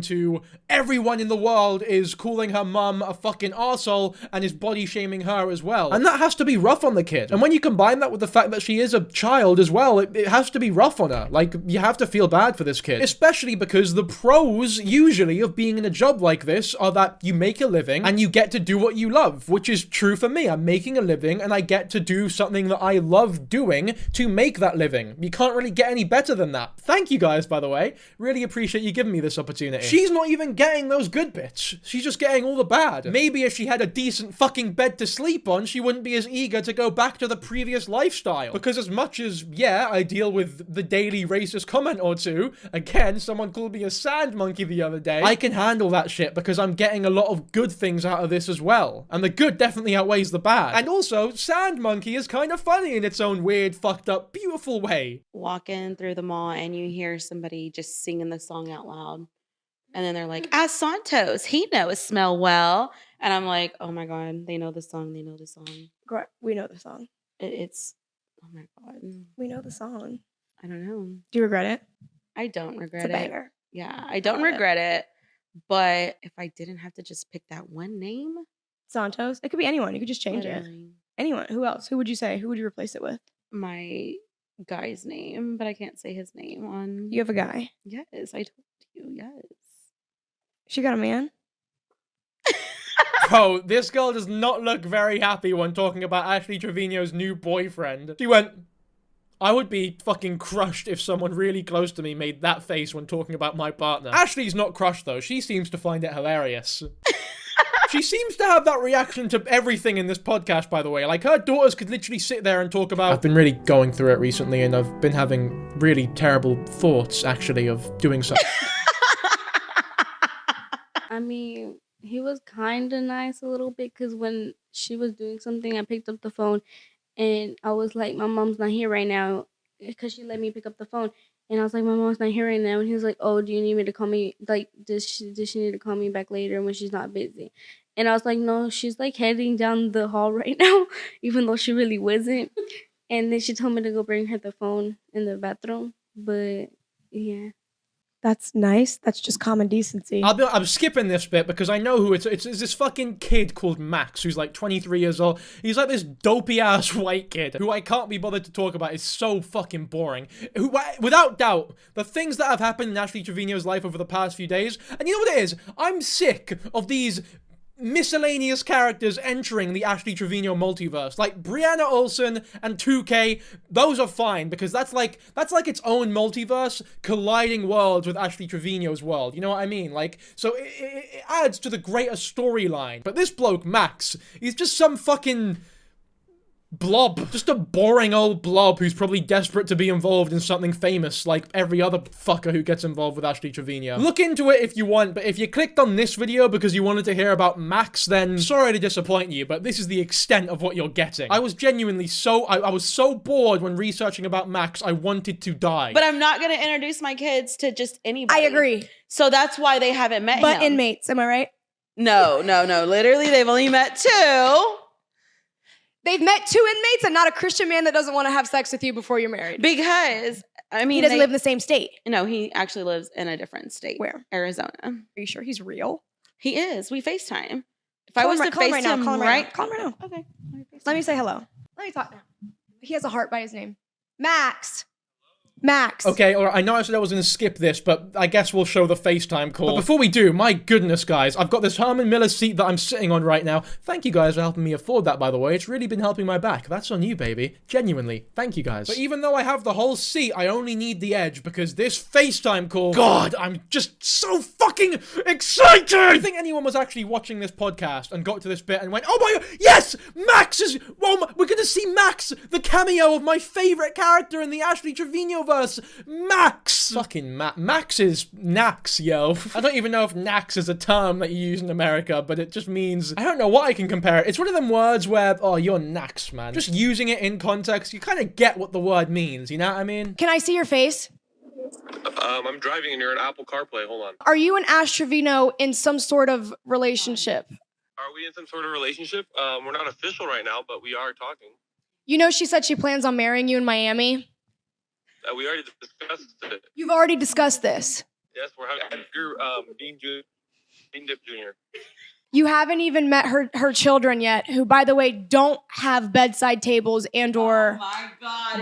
to everyone in the world is calling her mum a fucking arsehole and is body shaming her as well. And that has to be rough on the kid. And when you combine that with the fact that she is a child as well, it has to be rough on her. Like, you have to feel bad for this kid. Especially because the pros, usually, of being in a job like this are that you make a living and you get to do what you love, which is true for me. I'm making a living and I get to do something that I love doing to make that living. You can't really get any better than that. Thank you guys, by the way. Really appreciate you giving me this opportunity. She's not even getting those good bits. She's just getting all the bad. Maybe if she had a decent fucking bed to sleep on, she wouldn't be as eager to go back to the previous lifestyle. Because as much as, yeah, I deal with the daily racist comment or two, again, someone called me a sand monkey the other day, I can handle that shit because I'm getting a lot of good things out of this as well. And the good definitely outweighs the bad. And also, sand monkey is kind of funny in its own weird, fucked up, beautiful way. Walking through the mall and you hear somebody just singing the song out loud. And then they're like, "As Santos, he knows smell well." And I'm like, oh my God, they know the song. They know the song. We know the song. It's, oh my God. We know the song. I don't know. Do you regret it? I don't regret It's a banger. Yeah, I don't regret it. But if I didn't have to just pick that one name. Santos. It could be anyone. You could just change it. Anyone. Who else? Who would you say? Who would you replace it with? My guy's name, but I can't say his name on. You have a guy? Yes, I told you. Yes. She got a man? Bro, this girl does not look very happy when talking about Ashley Trevino's new boyfriend. She went, I would be fucking crushed if someone really close to me made that face when talking about my partner. Ashley's not crushed though. She seems to find it hilarious. She seems to have that reaction to everything in this podcast, by the way. Like, her daughters could literally sit there and talk about... I've been really going through it recently, and I've been having really terrible thoughts, actually, of doing something. I mean, he was kind of nice a little bit, because when she was doing something, I picked up the phone, and I was like, my mom's not here right now, because she let me pick up the phone. And I was like, my mom's not here right now. And he was like, oh, do you need me to call me? Like, does she need to call me back later when she's not busy? And I was like, no, she's like heading down the hall right now, even though she really wasn't. And then she told me to go bring her the phone in the bathroom. But yeah. That's nice. That's just common decency. I'm skipping this bit because I know who it's this fucking kid called Max who's like 23 years old. He's like this dopey ass white kid who I can't be bothered to talk about. Is so fucking boring. Who, without doubt, the things that have happened in Ashley Trevino's life over the past few days, and you know what it is? I'm sick of these miscellaneous characters entering the Ashley Trevino multiverse. Like Brianna Olsen and 2K, those are fine because that's like its own multiverse colliding worlds with Ashley Trevino's world. You know what I mean? Like, so it adds to the greater storyline. But this bloke, Max, he's just some fucking blob, just a boring old blob who's probably desperate to be involved in something famous like every other fucker who gets involved with Ashley Trevino. Look into it if you want, but if you clicked on this video because you wanted to hear about Max, then sorry to disappoint you, but this is the extent of what you're getting. I was genuinely I was so bored when researching about Max, I wanted to die. But I'm not going to introduce my kids to just anybody. I agree. So that's why they haven't met him. But inmates, am I right? No. Literally, they've only met 2. They've met 2 inmates and not a Christian man that doesn't want to have sex with you before you're married. Because, I mean... He doesn't live in the same state. No, he actually lives in a different state. Where? Arizona. Are you sure he's real? He is. We FaceTime. If Call I was him to call him right now. FaceTime Call him right now. Call him right now. Okay. Let me say hello. Let me talk now. He has a heart by his name. Max. Max. Okay, alright, I know I said I was gonna skip this, but I guess we'll show the FaceTime call. But before we do, my goodness, guys, I've got this Herman Miller seat that I'm sitting on right now. Thank you guys for helping me afford that, by the way. It's really been helping my back. That's on you, baby. Genuinely. Thank you, guys. But even though I have the whole seat, I only need the edge, because this FaceTime call... God, I'm just so fucking excited! I think anyone was actually watching this podcast and got to this bit and went, oh my god, yes! Max is... Well, we're gonna see Max, the cameo of my favorite character in the Ashley Trevino verse, Max! Fucking Max is Nax, yo. I don't even know if Nax is a term that you use in America, but it just means... I don't know what I can compare it. It's one of them words where, oh, you're Nax, man. Just using it in context, you kind of get what the word means, you know what I mean? Can I see your face? I'm driving and you're in Apple CarPlay. Hold on. Are you and Ash Trevino in some sort of relationship? Are we in some sort of relationship? We're not official right now, but we are talking. You know she said she plans on marrying you in Miami? We already discussed it. You've already discussed this. Yes, we're having Dean Dip Jr. You haven't even met her children yet, who, by the way, don't have bedside tables and or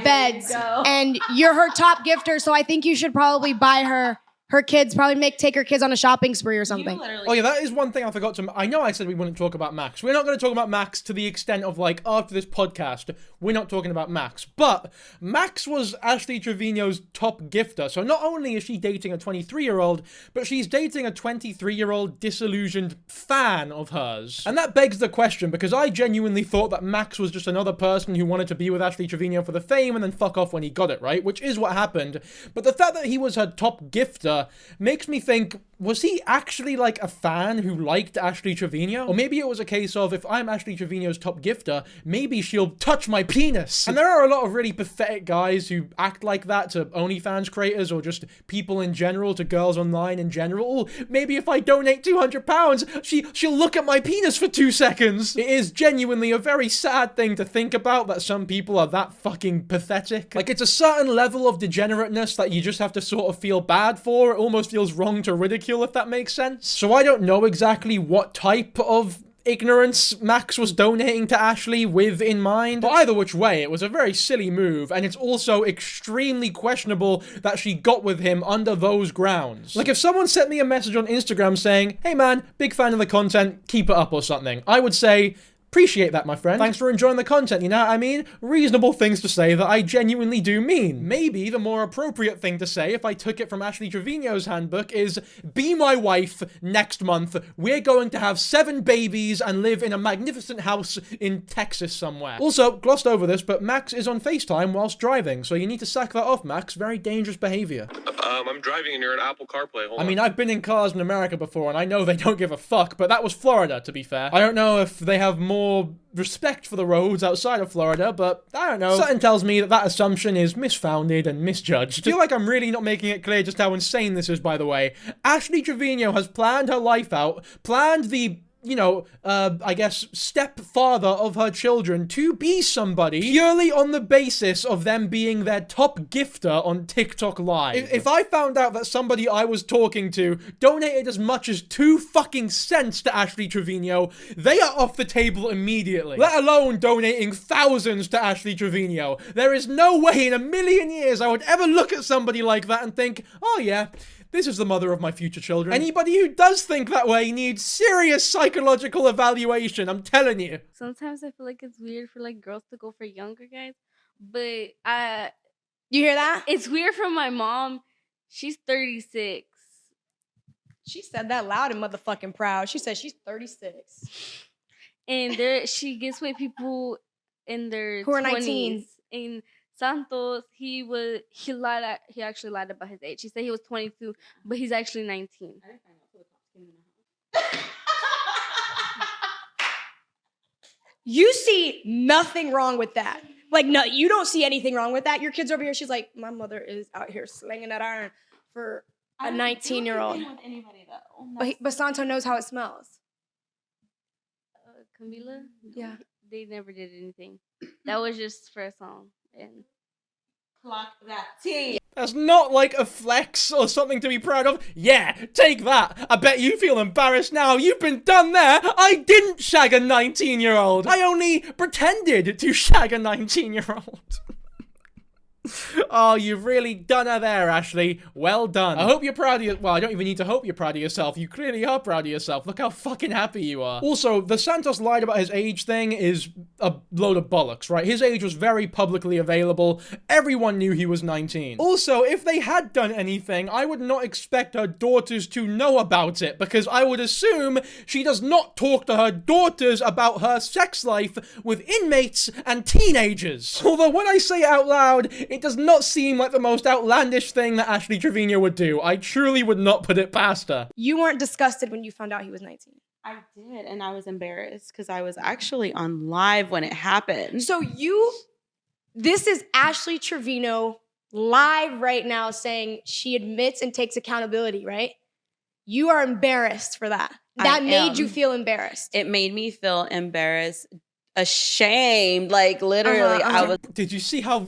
beds. And you're her top gifter, so I think you should probably buy her kids, probably take her kids on a shopping spree or something. Oh yeah, that is one thing I forgot to... I know I said we wouldn't talk about Max. We're not going to talk about Max to the extent of, like, after this podcast, we're not talking about Max. But Max was Ashley Trevino's top gifter. So not only is she dating a 23-year-old, but she's dating a 23-year-old disillusioned fan of hers. And that begs the question, because I genuinely thought that Max was just another person who wanted to be with Ashley Trevino for the fame and then fuck off when he got it, right? Which is what happened. But the fact that he was her top gifter makes me think, was he actually like a fan who liked Ashley Trevino? Or maybe it was a case of, if I'm Ashley Trevino's top gifter, maybe she'll touch my penis. And there are a lot of really pathetic guys who act like that to OnlyFans creators or just people in general, to girls online in general. Oh, maybe if I donate £200, she'll look at my penis for 2 seconds. It is genuinely a very sad thing to think about, that some people are that fucking pathetic. Like, it's a certain level of degenerateness that you just have to sort of feel bad for. It almost feels wrong to ridicule, if that makes sense. So I don't know exactly what type of ignorance Max was donating to Ashley with in mind. But either which way, it was a very silly move, and it's also extremely questionable that she got with him under those grounds. Like, if someone sent me a message on Instagram saying, hey man, big fan of the content, keep it up or something, I would say, appreciate that, my friend. Thanks for enjoying the content, you know what I mean? Reasonable things to say that I genuinely do mean. Maybe the more appropriate thing to say, if I took it from Ashley Trevino's handbook, is, be my wife next month. We're going to have 7 babies and live in a magnificent house in Texas somewhere. Also, glossed over this, but Max is on FaceTime whilst driving, so you need to sack that off, Max. Very dangerous behavior. I'm driving and you're in Apple CarPlay. Hold on. I mean, I've been in cars in America before, and I know they don't give a fuck, but that was Florida, to be fair. I don't know if they have more respect for the roads outside of Florida, but I don't know. Something tells me that that assumption is misfounded and misjudged. I feel like I'm really not making it clear just how insane this is, by the way. Ashley Trevino has planned her life out, planned the, you know, I guess, stepfather of her children to be somebody purely on the basis of them being their top gifter on TikTok Live. If I found out that somebody I was talking to donated as much as 2 fucking cents to Ashley Trevino, they are off the table immediately. Let alone donating thousands to Ashley Trevino. There is no way in a million years I would ever look at somebody like that and think, oh yeah, this is the mother of my future children. Anybody who does think that way needs serious psychological evaluation, I'm telling you. Sometimes I feel like it's weird for like girls to go for younger guys, but You hear that? it's weird for my mom. She's 36. She said that loud and motherfucking proud. She said she's 36. And she gets with people in their Who are 20s. 19. In Santos, he actually lied about his age. He said he was 22, but he's actually 19. You see nothing wrong with that. Like, no, you don't see anything wrong with that. Your kid's over here. She's like, my mother is out here slinging that iron for a 19-year-old. With anybody though. But Santo knows how it smells. Camila? Yeah. They never did anything. That was just for a song. And Clock that T. That's not like a flex or something to be proud of. Yeah, take that. I bet you feel embarrassed now. You've been done there. I didn't shag a 19-year-old. I only pretended to shag a 19-year-old. Oh, you've really done her there, Ashley. Well done. I hope you're proud of well, I don't even need to hope you're proud of yourself. You clearly are proud of yourself. Look how fucking happy you are. Also, the Santos lied about his age thing is a load of bollocks, right? His age was very publicly available. Everyone knew he was 19. Also, if they had done anything, I would not expect her daughters to know about it, because I would assume she does not talk to her daughters about her sex life with inmates and teenagers. Although when I say it out loud, it does not seem like the most outlandish thing that Ashley Trevino would do. I truly would not put it past her. You weren't disgusted when you found out he was 19. I did, and I was embarrassed because I was actually on live when it happened. So this is Ashley Trevino live right now saying she admits and takes accountability, right? You are embarrassed for that. That made you feel embarrassed. It made me feel embarrassed, ashamed, like literally I was. Did you see how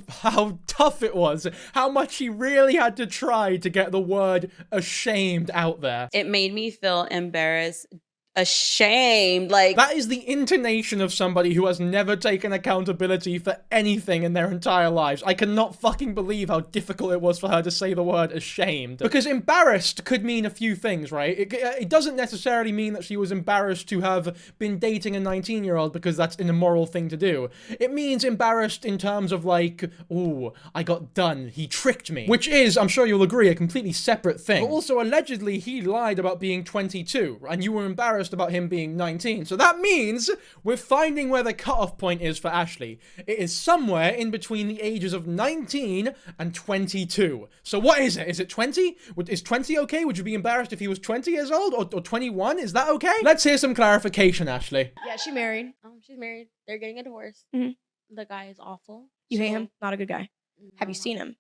tough it was? How much he really had to try to get the word ashamed out there. It made me feel embarrassed, ashamed, like that is the intonation of somebody who has never taken accountability for anything in their entire lives. I cannot fucking believe how difficult it was for her to say the word ashamed. Because embarrassed could mean a few things, right? It doesn't necessarily mean that she was embarrassed to have been dating a 19-year-old because that's an immoral thing to do. It means embarrassed in terms of like, ooh, I got done, he tricked me. Which is, I'm sure you'll agree, a completely separate thing. But also, allegedly, he lied about being 22, and you were embarrassed about him being 19. So that means we're finding where the cutoff point is for Ashley. It is somewhere in between the ages of 19 and 22. So what is it? Is it 20? Is 20 okay? Would you be embarrassed if he was 20 years old or 21? Is that okay? Let's hear some clarification, Ashley. Yeah, she married. She's married. They're getting a divorce. Mm-hmm. The guy is awful. You hate him? Not a good guy. No. Have you seen him?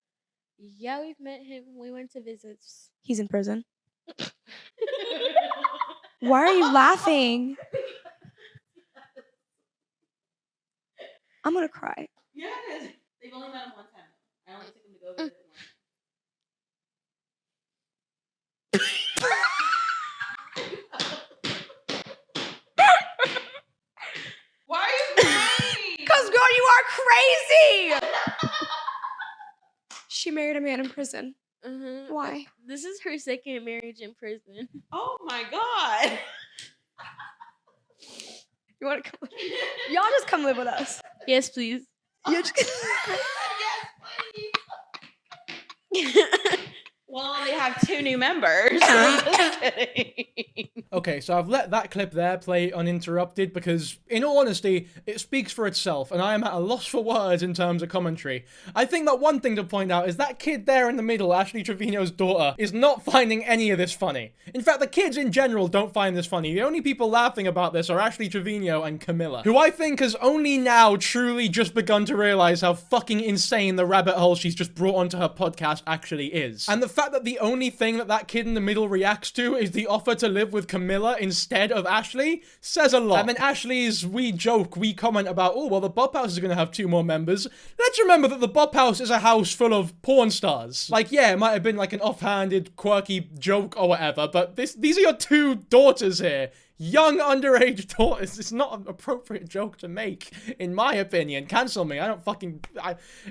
Yeah, we've met him. We went to visits. He's in prison. Why are you laughing? I'm gonna cry. Yeah, they've only met him one time. I only took him to go visit one. Why are you crying? Because, girl, you are crazy! She married a man in prison. Why? This is her second marriage in prison. Oh my God. You want to come? Y'all just come live with us. Yes, please. You just Well, they have 2 new members. Just kidding. Okay, so I've let that clip there play uninterrupted because, in all honesty, it speaks for itself, and I am at a loss for words in terms of commentary. I think that one thing to point out is that kid there in the middle, Ashley Trevino's daughter, is not finding any of this funny. In fact, the kids in general don't find this funny. The only people laughing about this are Ashley Trevino and Camilla, who I think has only now truly just begun to realize how fucking insane the rabbit hole she's just brought onto her podcast actually is. And the fact that the only thing that kid in the middle reacts to is the offer to live with Camilla instead of Ashley says a lot. And then Ashley's we comment about, oh, well, the Bop House is going to have 2 more members. Let's remember that the Bop House is a house full of porn stars. Like, yeah, it might have been like an offhanded, quirky joke or whatever, but these are your 2 daughters here. Young underage daughters. It's not an appropriate joke to make, in my opinion. Cancel me.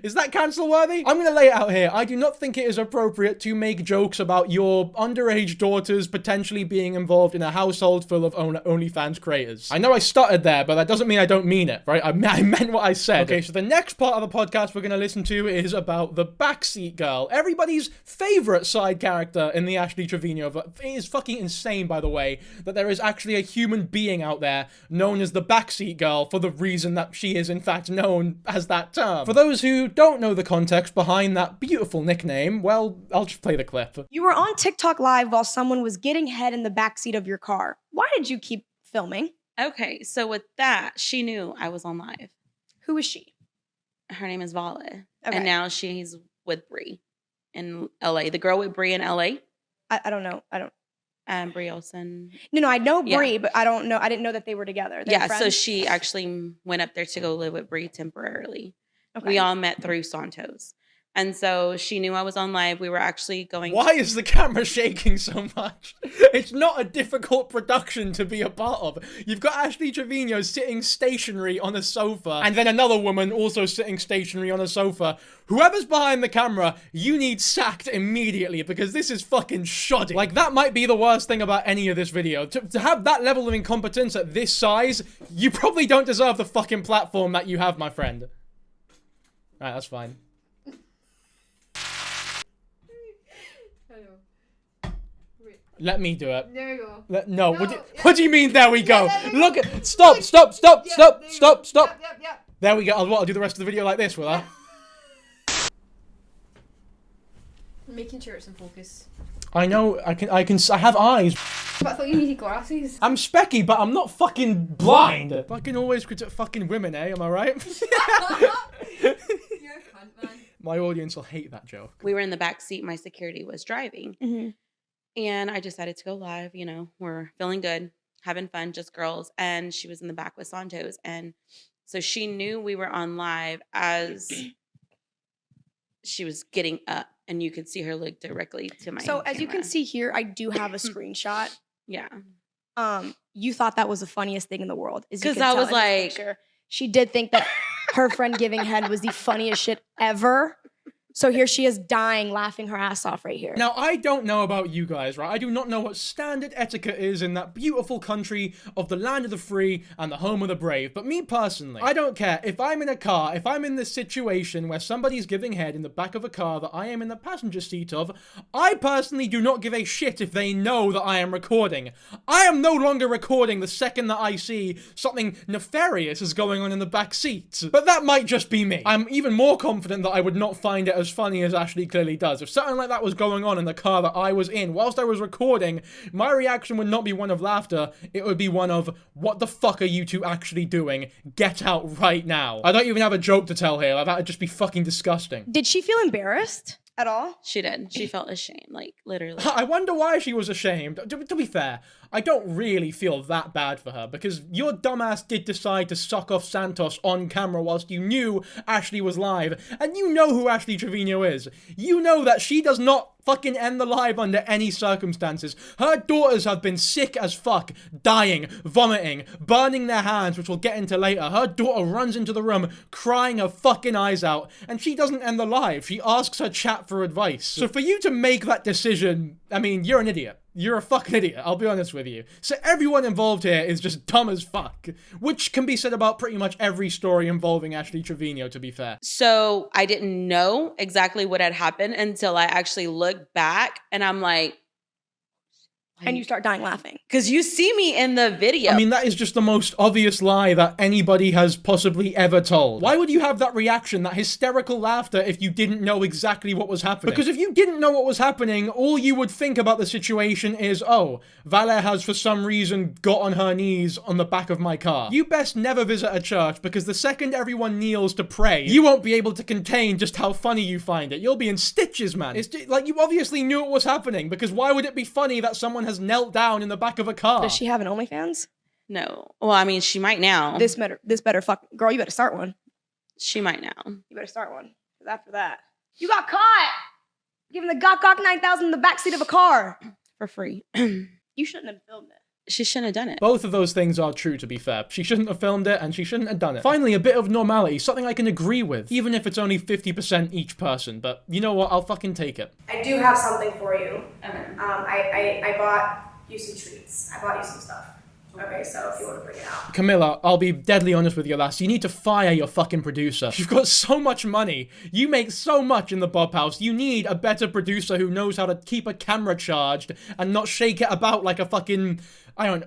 Is that cancel worthy? I'm gonna lay it out here. I do not think it is appropriate to make jokes about your underage daughters potentially being involved in a household full of OnlyFans creators. I know I stuttered there, but that doesn't mean I don't mean it, right? I meant what I said. Okay, so the next part of the podcast we're gonna listen to is about the backseat girl. Everybody's favorite side character in the Ashley Trevino. It is fucking insane, by the way, that there is actually a human being out there known as the backseat girl for the reason that she is in fact known as that term. For those who don't know the context behind that beautiful nickname, well, I'll just play the clip. You were on TikTok live while someone was getting head in the backseat of your car. Why did you keep filming? Okay, so with that, she knew I was on live. Who is she? Her name is Vala. Okay. And now she's with Bree in LA. The girl with Bree in LA. I don't know. Brie Olsen. No, I know Brie, but I don't know. I didn't know that they were together. They're friends? So she actually went up there to go live with Brie temporarily. Okay. We all met through Santos. And so she knew I was on live. We were actually going. Why is the camera shaking so much? It's not a difficult production to be a part of. You've got Ashley Trevino sitting stationary on a sofa, and then another woman also sitting stationary on a sofa. Whoever's behind the camera, you need sacked immediately, because this is fucking shoddy. Like, that might be the worst thing about any of this video. To have that level of incompetence at this size, you probably don't deserve the fucking platform that you have, my friend. Alright, that's fine. Let me do it. There you go. No, what do you mean, there we go? Look at, stop. Yep. There we go. I'll do the rest of the video like this, will I? Making sure it's in focus. I know, I have eyes. But I thought you needed glasses. I'm specky, but I'm not fucking blind. Fucking always critique fucking women, eh? Am I right? You're a cunt, man. My audience will hate that joke. We were in the back seat. My security was driving. Mm-hmm. And I decided to go live. You know, we're feeling good, having fun, just girls. And she was in the back with Santos. And so she knew we were on live as she was getting up. And you could see her look directly to my So as you can camera. see here, I do have a screenshot. Yeah. You thought that was the funniest thing in the world. Because I was like... She did think that her friend giving head was the funniest shit ever. So here she is dying, laughing her ass off right here. Now, I don't know about you guys, right? I do not know what standard etiquette is in that beautiful country of the land of the free and the home of the brave. But me personally, I don't care. If I'm in a car, if I'm in this situation where somebody's giving head in the back of a car that I am in the passenger seat of, I personally do not give a shit if they know that I am recording. I am no longer recording the second that I see something nefarious is going on in the back seat. But that might just be me. I'm even more confident that I would not find it as funny as Ashley clearly does. If something like that was going on in the car that I was in whilst I was recording, my reaction would not be one of laughter, it would be one of, what the fuck are you two actually doing? Get out right now. I don't even have a joke to tell here, like, that would just be fucking disgusting. Did she feel embarrassed at all? She did. She felt ashamed, like, literally. I wonder why she was ashamed. To be fair, I don't really feel that bad for her, because your dumbass did decide to suck off Santos on camera whilst you knew Ashley was live, and you know who Ashley Trevino is. You know that she does not fucking end the live under any circumstances. Her daughters have been sick as fuck, dying, vomiting, burning their hands, which we'll get into later. Her daughter runs into the room crying her fucking eyes out, and she doesn't end the live. She asks her chat for advice. So for you to make that decision, I mean, you're an idiot. You're a fucking idiot, I'll be honest with you. So everyone involved here is just dumb as fuck. Which can be said about pretty much every story involving Ashley Trevino, to be fair. So I didn't know exactly what had happened until I actually looked back, and I'm like... And you start dying laughing. Because you see me in the video. I mean, that is just the most obvious lie that anybody has possibly ever told. Why would you have that reaction, that hysterical laughter, if you didn't know exactly what was happening? Because if you didn't know what was happening, all you would think about the situation is, oh, Vale has for some reason got on her knees on the back of my car. You best never visit a church, because the second everyone kneels to pray, you won't be able to contain just how funny you find it. You'll be in stitches, man. It's just, like, you obviously knew it was happening, because why would it be funny that someone has knelt down in the back of a car? Does she have an OnlyFans? No. Well, I mean, she might now. This better fuck, girl, you better start one. She might now. You better start one. Because after that, you got caught giving the Gok 9000 in the backseat of a car. For free. You shouldn't have filmed it. She shouldn't have done it. Both of those things are true, to be fair. She shouldn't have filmed it, and she shouldn't have done it. Finally, a bit of normality, something I can agree with, even if it's only 50% each person, but you know what, I'll fucking take it. I do have something for you. Okay. I bought you some treats. I bought you some stuff. Okay, so if you want to bring it out. Camilla, I'll be deadly honest with you, lass. You need to fire your fucking producer. You've got so much money. You make so much in the Bop House. You need a better producer who knows how to keep a camera charged and not shake it about like a fucking...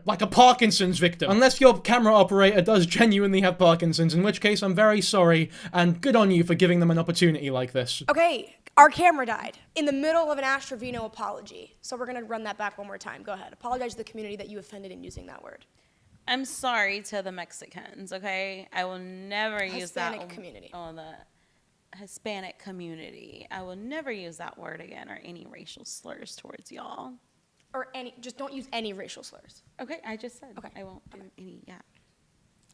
like a Parkinson's victim. Unless your camera operator does genuinely have Parkinson's, in which case I'm very sorry, and good on you for giving them an opportunity like this. Okay, our camera died in the middle of an Ash Trevino apology. So we're gonna run that back one more time. Go ahead. Apologize to the community that you offended in using that word. I'm sorry to the Mexicans, okay? I will never use that. Hispanic community. Oh, the Hispanic community. I will never use that word again, or any racial slurs towards y'all. Or just don't use any racial slurs. Okay, I just said. Okay. I won't do any, yeah.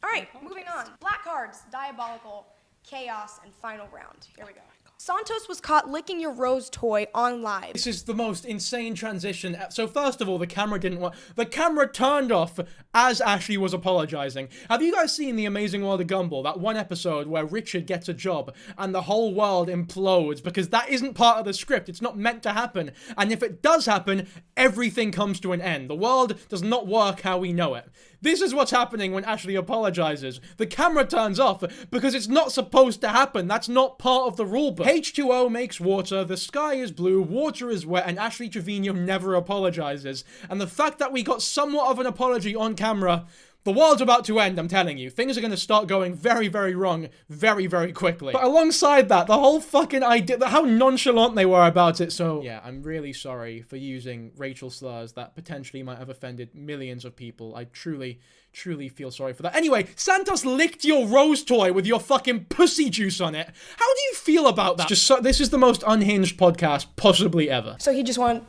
All right, moving on. Black cards, diabolical, chaos, and final round. Here we go. Santos was caught licking your Rose toy on live. This is the most insane transition. So first of all, the camera didn't work. The camera turned off as Ashley was apologizing. Have you guys seen The Amazing World of Gumball? That one episode where Richard gets a job and the whole world implodes because that isn't part of the script. It's not meant to happen. And if it does happen, everything comes to an end. The world does not work how we know it. This is what's happening when Ashley apologizes. The camera turns off because it's not supposed to happen. That's not part of the rulebook. H2O makes water, the sky is blue, water is wet, and Ashley Trevino never apologizes. And the fact that we got somewhat of an apology on camera, the world's about to end, I'm telling you. Things are going to start going very, very wrong very, very quickly. But alongside that, the whole fucking idea, how nonchalant they were about it. So yeah, I'm really sorry for using racial slurs that potentially might have offended millions of people. I truly feel sorry for that. Anyway, Santos licked your Rose toy with your fucking pussy juice on it. How do you feel about that? This is the most unhinged podcast possibly ever. So he just wanted...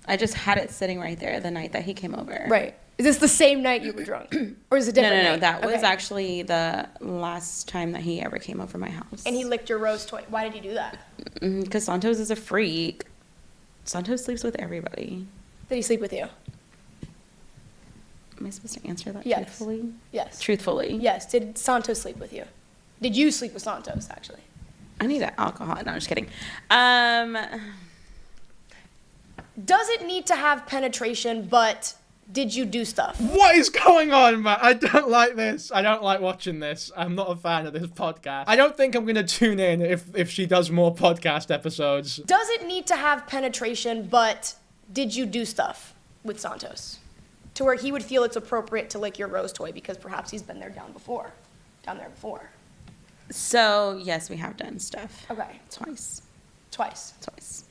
I just had it sitting right there the night that he came over. Right. Is this the same night you were drunk? Or is it different? No. night? That was Okay. actually the last time that he ever came over my house. And he licked your Rose toy. Why did he do that? Because Santos is a freak. Santos sleeps with everybody. Did he sleep with you? Am I supposed to answer that Yes. truthfully? Yes. Truthfully. Yes. Did Santos sleep with you? Did you sleep with Santos, actually? I need alcohol. No, I'm just kidding. Does it need to have penetration, but did you do stuff? What is going on, man? I don't like this. I don't like watching this. I'm not a fan of this podcast. I don't think I'm going to tune in if she does more podcast episodes. Does it need to have penetration, but did you do stuff with Santos? To where he would feel it's appropriate to lick your Rose toy because perhaps he's been there down there before. So, yes, we have done stuff. Okay. Twice.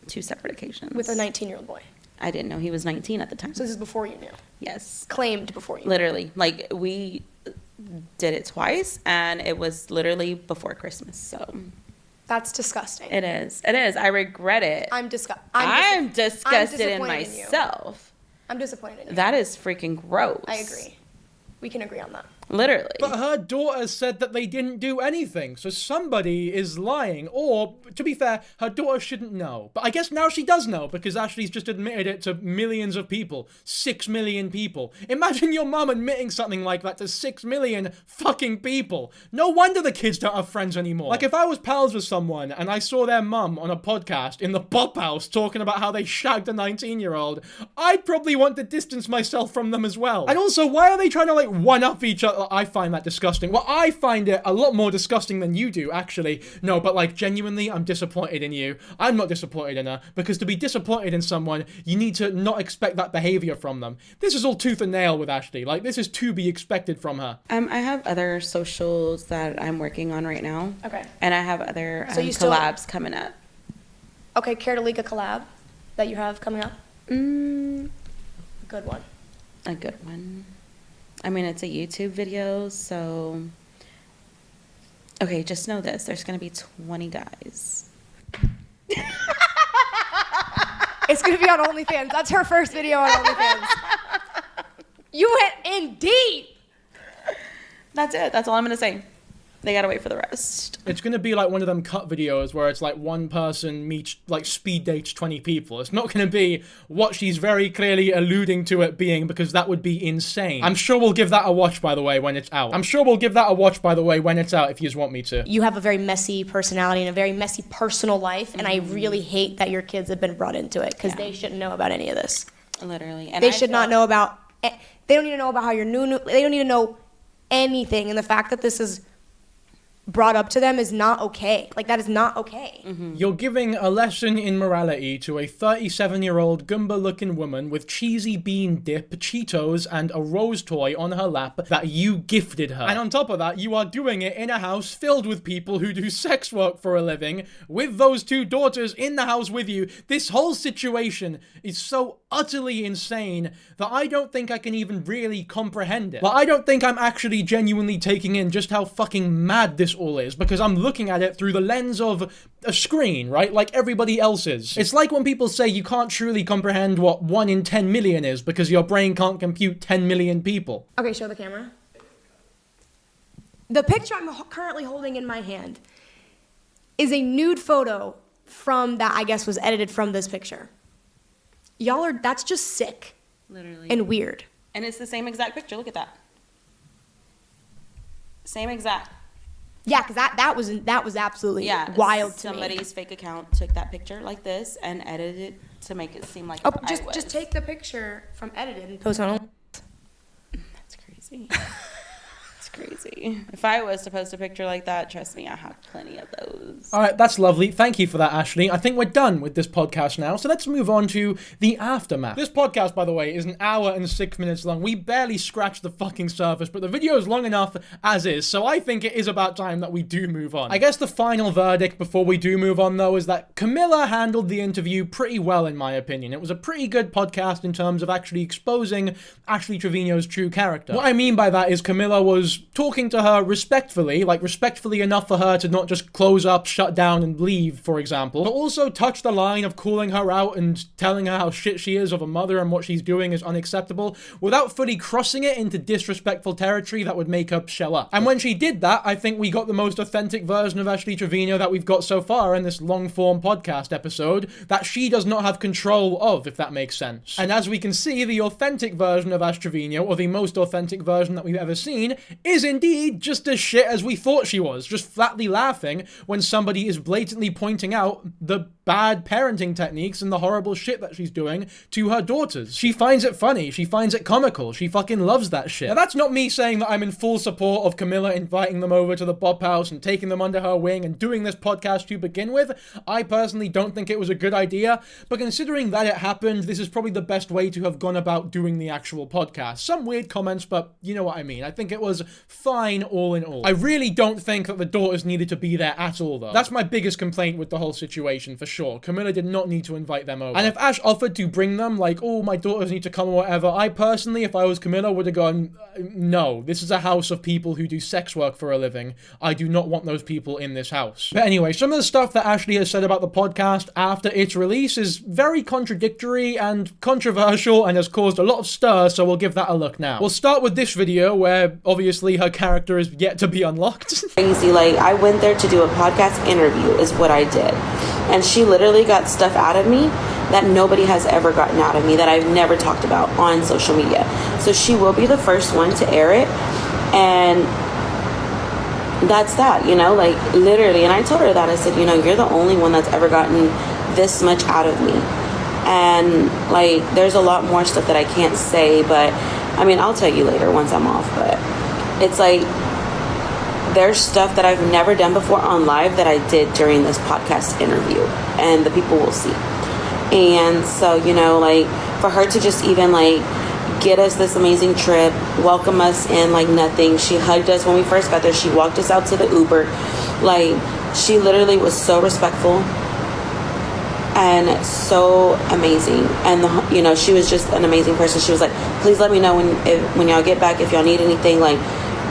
2 separate occasions. With a 19-year-old boy. I didn't know he was 19 at the time. So this is before you knew? Yes. Claimed before you knew? Literally. Like, we did it twice, and it was literally before Christmas, so... That's disgusting. It is. I regret it. I'm disgusted in myself. I'm disappointed in you. That is freaking gross. I agree. We can agree on that. Literally. But her daughter said that they didn't do anything, so somebody is lying. Or, to be fair, her daughter shouldn't know. But I guess now she does know, because Ashley's just admitted it to millions of people. 6 million people. Imagine your mum admitting something like that to 6 million fucking people. No wonder the kids don't have friends anymore. Like, if I was pals with someone, and I saw their mum on a podcast in the Bop House talking about how they shagged a 19-year-old, I'd probably want to distance myself from them as well. And also, why are they trying to, like, one-up each other? I find that disgusting. Well, I find it a lot more disgusting than you do, actually. No, but like, genuinely, I'm disappointed in you. I'm not disappointed in her, because to be disappointed in someone, you need to not expect that behavior from them. This is all tooth and nail with Ashley. Like, this is to be expected from her. I have other socials that I'm working on right now. Okay. And I have other So you collabs coming up. Okay, care to leak a collab that you have coming up? Good one. A good one. I mean, it's a YouTube video, so... Okay, just know this. There's going to be 20 guys. It's going to be on OnlyFans. That's her first video on OnlyFans. You went in deep. That's it. That's all I'm going to say. They gotta wait for the rest. It's gonna be like one of them cut videos where it's like one person meets, like, speed dates 20 people. It's not gonna be what she's very clearly alluding to it being, because that would be insane. I'm sure we'll give that a watch, by the way, when it's out. If you just want me to. You have a very messy personality and a very messy personal life, and I really hate that your kids have been brought into it, because they shouldn't know about any of this. Literally. And They should not know about... They don't need to know about how you're new... They don't need to know anything, and the fact that this is brought up to them is not okay. Like, that is not okay. You're giving a lesson in morality to a 37-year-old Goomba-looking woman with cheesy bean dip, Cheetos, and a Rose toy on her lap that you gifted her. And on top of that, you are doing it in a house filled with people who do sex work for a living, with those 2 daughters in the house with you. This whole situation is so utterly insane that I don't think I can even really comprehend it. Like, I don't think I'm actually genuinely taking in just how fucking mad this all is, because I'm looking at it through the lens of a screen, right? Like everybody else is. It's like when people say you can't truly comprehend what 1 in 10 million is because your brain can't compute 10 million people. Okay, show the camera. The picture I'm currently holding in my hand is a nude photo from that I guess was edited from this picture. That's just sick. Literally. And weird. And it's the same exact picture. Look at that. Same exact. Yeah, because that was absolutely wild to me. Somebody's fake account took that picture like this and edited it to make it seem like just take the picture from edited and post it on. That's crazy. It's crazy. If I was to post a picture like that, trust me, I have plenty of those. All right, that's lovely. Thank you for that, Ashley. I think we're done with this podcast now, so let's move on to the aftermath. This podcast, by the way, is an hour and 6 minutes long. We barely scratched the fucking surface, but the video is long enough as is, so I think it is about time that we do move on. I guess the final verdict before we do move on, though, is that Camilla handled the interview pretty well, in my opinion. It was a pretty good podcast in terms of actually exposing Ashley Trevino's true character. What I mean by that is Camilla was talking to her respectfully, like respectfully enough for her to not just close up, shut down, and leave, for example, but also touch the line of calling her out and telling her how shit she is of a mother and what she's doing is unacceptable, without fully crossing it into disrespectful territory that would make her shell up. And when she did that, I think we got the most authentic version of Ashley Trevino that we've got so far in this long-form podcast episode that she does not have control of, if that makes sense. And as we can see, the authentic version of Ash Trevino, or the most authentic version that we've ever seen, is indeed just as shit as we thought she was, just flatly laughing when somebody is blatantly pointing out the bad parenting techniques and the horrible shit that she's doing to her daughters. She finds it funny, she finds it comical, she fucking loves that shit. Now that's not me saying that I'm in full support of Camilla inviting them over to the Bop House and taking them under her wing and doing this podcast to begin with. I personally don't think it was a good idea, but considering that it happened, this is probably the best way to have gone about doing the actual podcast. Some weird comments, but you know what I mean. I think it was fine all in all. I really don't think that the daughters needed to be there at all, though. That's my biggest complaint with the whole situation, for sure. Camilla did not need to invite them over. And if Ash offered to bring them, like, oh, my daughters need to come or whatever, I personally, if I was Camilla, would have gone, no, this is a house of people who do sex work for a living. I do not want those people in this house. But anyway, some of the stuff that Ashley has said about the podcast after its release is very contradictory and controversial and has caused a lot of stir, so we'll give that a look now. We'll start with this video where obviously her character is yet to be unlocked. Crazy, like, I went there to do a podcast interview is what I did. And she literally got stuff out of me that nobody has ever gotten out of me, that I've never talked about on social media. So she will be the first one to air it. And that's that, you know, like, literally. And I told her that. I said, you know, you're the only one that's ever gotten this much out of me. And, like, there's a lot more stuff that I can't say, but, I mean, I'll tell you later once I'm off. But it's like, there's stuff that I've never done before on live that I did during this podcast interview, and the people will see. And so, you know, like, for her to just even, like, get us this amazing trip, welcome us in like nothing. She hugged us when we first got there. She walked us out to the Uber. Like, she literally was so respectful and so amazing. And, you know, she was just an amazing person. She was like, please let me know when y'all get back, if y'all need anything, like.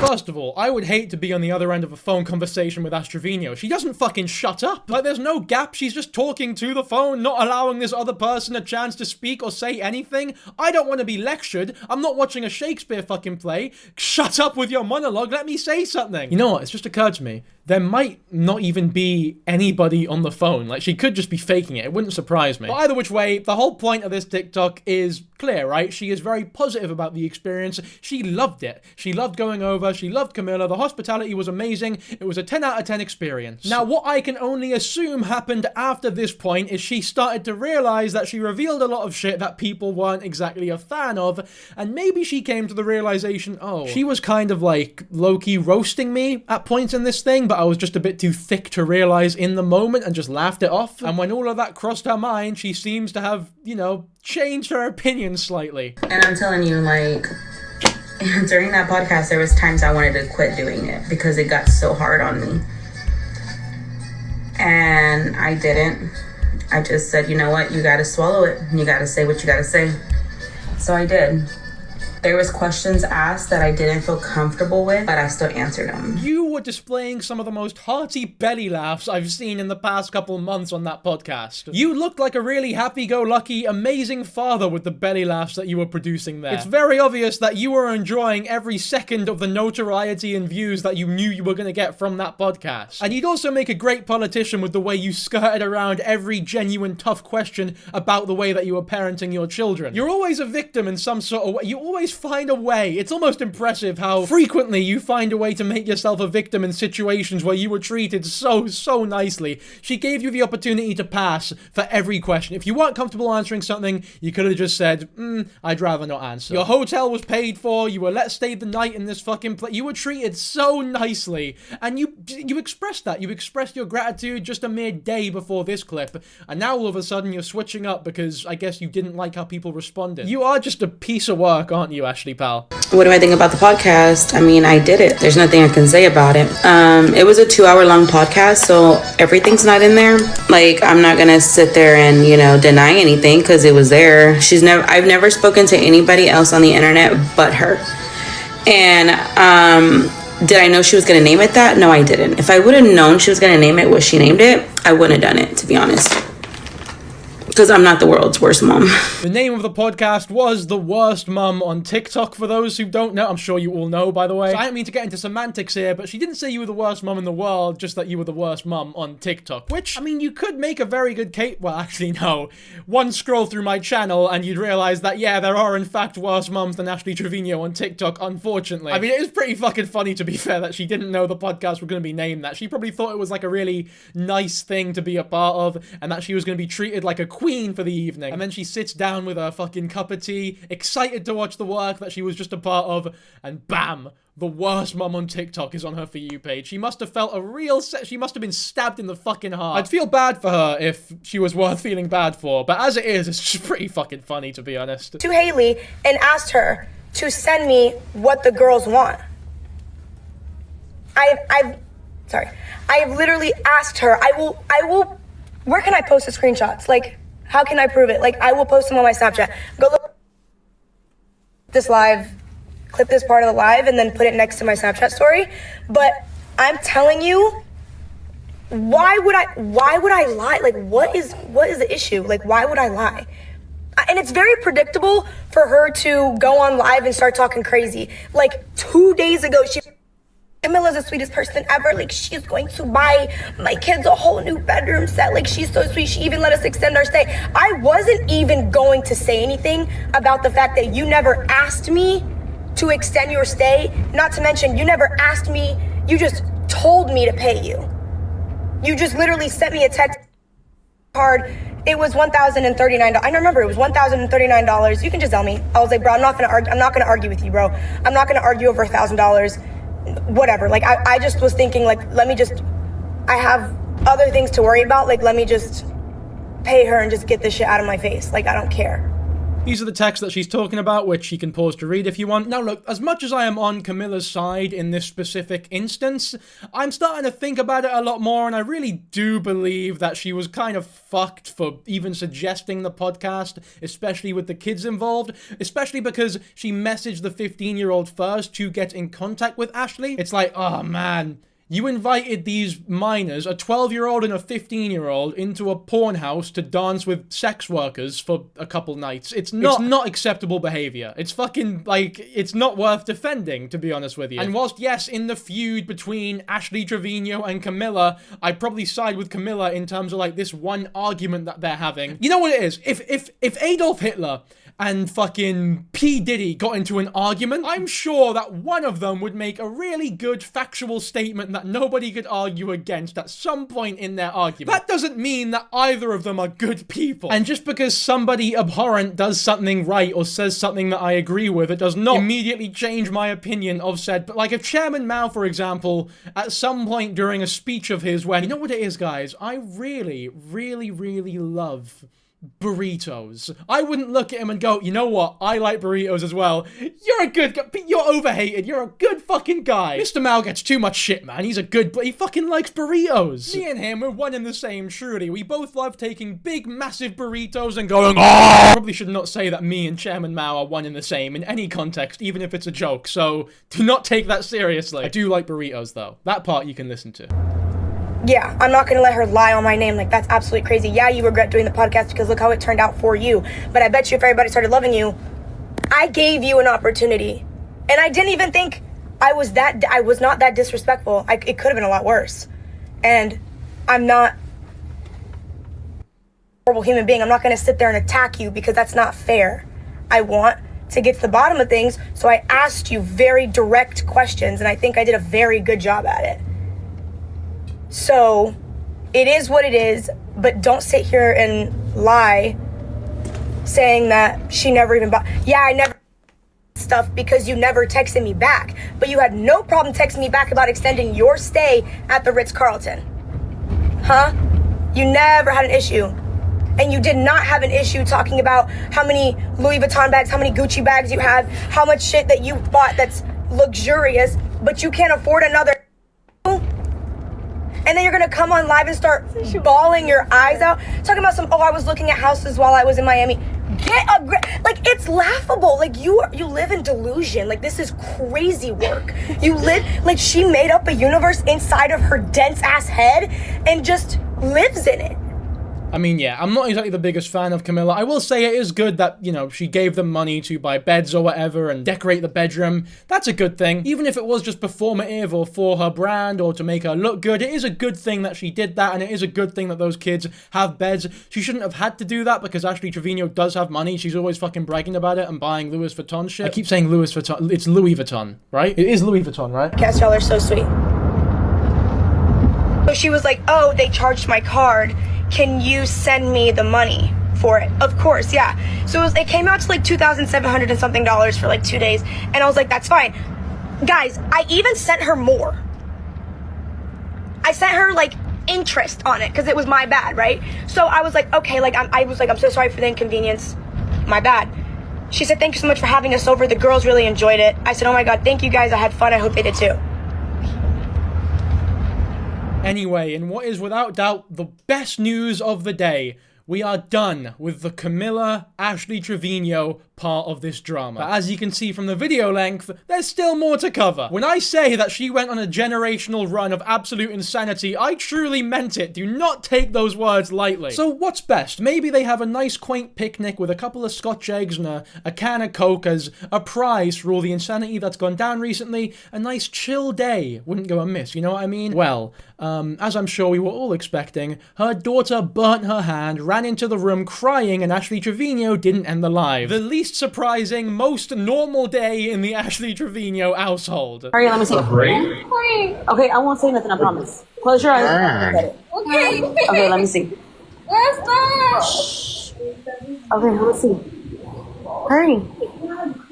First of all, I would hate to be on the other end of a phone conversation with Ash Trevino. She doesn't fucking shut up. Like, there's no gap. She's just talking to the phone, not allowing this other person a chance to speak or say anything. I don't want to be lectured. I'm not watching a Shakespeare fucking play. Shut up with your monologue. Let me say something. You know what? It's just occurred to me. There might not even be anybody on the phone. Like, she could just be faking it. It wouldn't surprise me. But either which way, the whole point of this TikTok is clear, right? She is very positive about the experience. She loved it. She loved going over. She loved Camilla. The hospitality was amazing. It was a 10 out of 10 experience. Now, what I can only assume happened after this point is she started to realize that she revealed a lot of shit that people weren't exactly a fan of, and maybe she came to the realization, oh, she was kind of like low-key roasting me at points in this thing, but I was just a bit too thick to realize in the moment and just laughed it off. And when all of that crossed her mind, she seems to have, you know, changed her opinion slightly. And I'm telling you, like, during that podcast, there was times I wanted to quit doing it because it got so hard on me. And I didn't. I just said, you know what, you gotta swallow it. You gotta say what you gotta say. So I did. There was questions asked that I didn't feel comfortable with, but I still answered them. You were displaying some of the most hearty belly laughs I've seen in the past couple months on that podcast. You looked like a really happy-go-lucky, amazing father with the belly laughs that you were producing there. It's very obvious that you were enjoying every second of the notoriety and views that you knew you were going to get from that podcast. And you'd also make a great politician with the way you skirted around every genuine tough question about the way that you were parenting your children. You're always a victim in some sort of way. You always find a way. It's almost impressive how frequently you find a way to make yourself a victim in situations where you were treated so nicely. She gave you the opportunity to pass for every question. If you weren't comfortable answering something, you could have just said, I'd rather not answer. Your hotel was paid for, you were let stay the night in this fucking place. You were treated so nicely, and you expressed that. You expressed your gratitude just a mere day before this clip, and now all of a sudden you're switching up because I guess you didn't like how people responded. You are just a piece of work, aren't you, Ashley, pal? What do I think about the podcast? I mean, I did it. There's nothing I can say about it. It was a 2-hour long podcast, so everything's not in there. Like, I'm not gonna sit there and, deny anything because it was there. I've never spoken to anybody else on the internet but her. And, did I know she was gonna name it that? No, I didn't. If I would have known she was gonna name it what she named it, I wouldn't have done it, to be honest. Because I'm not the world's worst mom. The name of the podcast was The Worst Mum on TikTok, for those who don't know. I'm sure you all know, by the way. So I don't mean to get into semantics here, but she didn't say you were the worst mum in the world, just that you were the worst mum on TikTok. Which, I mean, you could make a very good case. Well, actually, no. One scroll through my channel and you'd realize that, yeah, there are in fact worse mums than Ashley Trevino on TikTok, unfortunately. I mean, it is pretty fucking funny, to be fair, that she didn't know the podcast were going to be named that. She probably thought it was like a really nice thing to be a part of, and that she was going to be treated like a queen for the evening. And then she sits down with her fucking cup of tea, excited to watch the work that she was just a part of, and bam, the worst mum on TikTok is on her For You page. She must have felt she must have been stabbed in the fucking heart. I'd feel bad for her if she was worth feeling bad for, but as it is, it's just pretty fucking funny, to be honest. To Haley and asked her to send me what the girls want. I've literally asked her, I will, where can I post the screenshots? Like, how can I prove it? Like, I will post them on my Snapchat. Go look this live, clip this part of the live, and then put it next to my Snapchat story. But I'm telling you, why would I lie? Like, what is the issue? Like, why would I lie? And it's very predictable for her to go on live and start talking crazy. Like, 2 days ago, Camilla's the sweetest person ever. Like, she's going to buy my kids a whole new bedroom set. Like, she's so sweet. She even let us extend our stay. I wasn't even going to say anything about the fact that you never asked me to extend your stay. Not to mention, you never asked me. You just told me to pay you. You just literally sent me a text card. It was $1,039. I remember it was $1,039. You can just tell me. I was like, bro, I'm not gonna argue with you, bro. I'm not gonna argue over $1,000. Whatever. Like, I just was thinking, like, I have other things to worry about. Like, let me just pay her and just get this shit out of my face. Like, I don't care. These are the texts that she's talking about, which you can pause to read if you want. Now look, as much as I am on Camilla's side in this specific instance, I'm starting to think about it a lot more, and I really do believe that she was kind of fucked for even suggesting the podcast, especially with the kids involved, especially because she messaged the 15-year-old first to get in contact with Ashley. It's like, oh man, you invited these minors, a 12-year-old and a 15-year-old, into a porn house to dance with sex workers for a couple nights. It's not acceptable behavior. It's fucking, like, it's not worth defending, to be honest with you. And whilst, yes, in the feud between Ashley Trevino and Camilla, I'd probably side with Camilla in terms of, like, this one argument that they're having. You know what it is? If Adolf Hitler and fucking P. Diddy got into an argument, I'm sure that one of them would make a really good factual statement that nobody could argue against at some point in their argument. That doesn't mean that either of them are good people. And just because somebody abhorrent does something right or says something that I agree with, it does not immediately change my opinion of said. But like if Chairman Mao, for example, at some point during a speech of his when, you know what it is, guys? I really, really, really love burritos. I wouldn't look at him and go, you know what, I like burritos as well. You're a good guy. You're overhated. You're a good fucking guy. Mr. Mao gets too much shit, man. He's a good, but he fucking likes burritos. Me and him, we're one and the same, surely. We both love taking big, massive burritos and going, oh! Probably should not say that me and Chairman Mao are one and the same in any context, even if it's a joke, so do not take that seriously. I do like burritos, though. That part you can listen to. Yeah, I'm not gonna let her lie on my name. Like, that's absolutely crazy. Yeah, you regret doing the podcast because look how it turned out for you. But I bet you if everybody started loving you, I gave you an opportunity. And I didn't even think I was not that disrespectful. It could have been a lot worse. And I'm not a horrible human being. I'm not gonna sit there and attack you because that's not fair. I want to get to the bottom of things, so I asked you very direct questions, and I think I did a very good job at it. So, it is what it is, but don't sit here and lie saying that she never even yeah, I never stuff because you never texted me back. But you had no problem texting me back about extending your stay at the Ritz-Carlton. Huh? You never had an issue. And you did not have an issue talking about how many Louis Vuitton bags, how many Gucci bags you have, how much shit that you bought that's luxurious, but you can't afford another. And then you're gonna come on live and start bawling your eyes out, talking about I was looking at houses while I was in Miami. Like, it's laughable. Like, you live in delusion. Like, this is crazy work. You live, like, she made up a universe inside of her dense ass head and just lives in it. I mean, yeah, I'm not exactly the biggest fan of Camilla. I will say it is good that, you know, she gave them money to buy beds or whatever and decorate the bedroom. That's a good thing. Even if it was just performative or for her brand or to make her look good, it is a good thing that she did that, and it is a good thing that those kids have beds. She shouldn't have had to do that because Ashley Trevino does have money. She's always fucking bragging about it and buying Louis Vuitton shit. I keep saying Louis Vuitton. It's Louis Vuitton, right? It is Louis Vuitton, right? Guess y'all are so sweet. So she was like, oh, they charged my card. Can you send me the money for it? Of course, yeah. So it came out to like $2,700 and something for like 2 days. And I was like, that's fine. Guys, I even sent her more. I sent her like interest on it because it was my bad, right? So I was like, okay, like I'm so sorry for the inconvenience. My bad. She said, thank you so much for having us over. The girls really enjoyed it. I said, oh my God, thank you guys. I had fun. I hope they did too. Anyway, in what is without doubt the best news of the day, we are done with the Camilla Ashley Trevino part of this drama. But as you can see from the video length, there's still more to cover. When I say that she went on a generational run of absolute insanity, I truly meant it. Do not take those words lightly. So what's best? Maybe they have a nice quaint picnic with a couple of Scotch eggs and a can of Coke as a prize for all the insanity that's gone down recently. A nice chill day. Wouldn't go amiss, you know what I mean? Well, as I'm sure we were all expecting, her daughter burnt her hand, ran into the room crying, and Ashley Trevino didn't end the live. The least surprising, most normal day in the Ashley Trevino household. Hurry, let me see. Okay, I won't say nothing, I promise. Close your eyes. Okay. Okay, let me see. Shh. Okay, let me see. Hurry.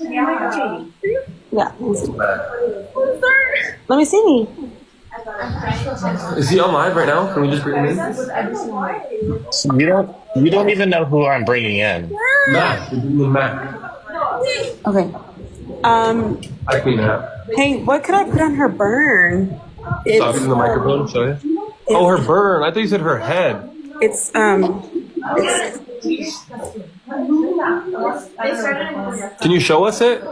Yeah, let me see. Let me see. Is he on live right now? Can we just bring him in? You don't even know who I'm bringing in. Matt. Matt. Okay. I clean that. Hey, what could I put on her burn? Stop using the microphone, show you. Oh, her burn. I thought you said her head. It's Can you show us it?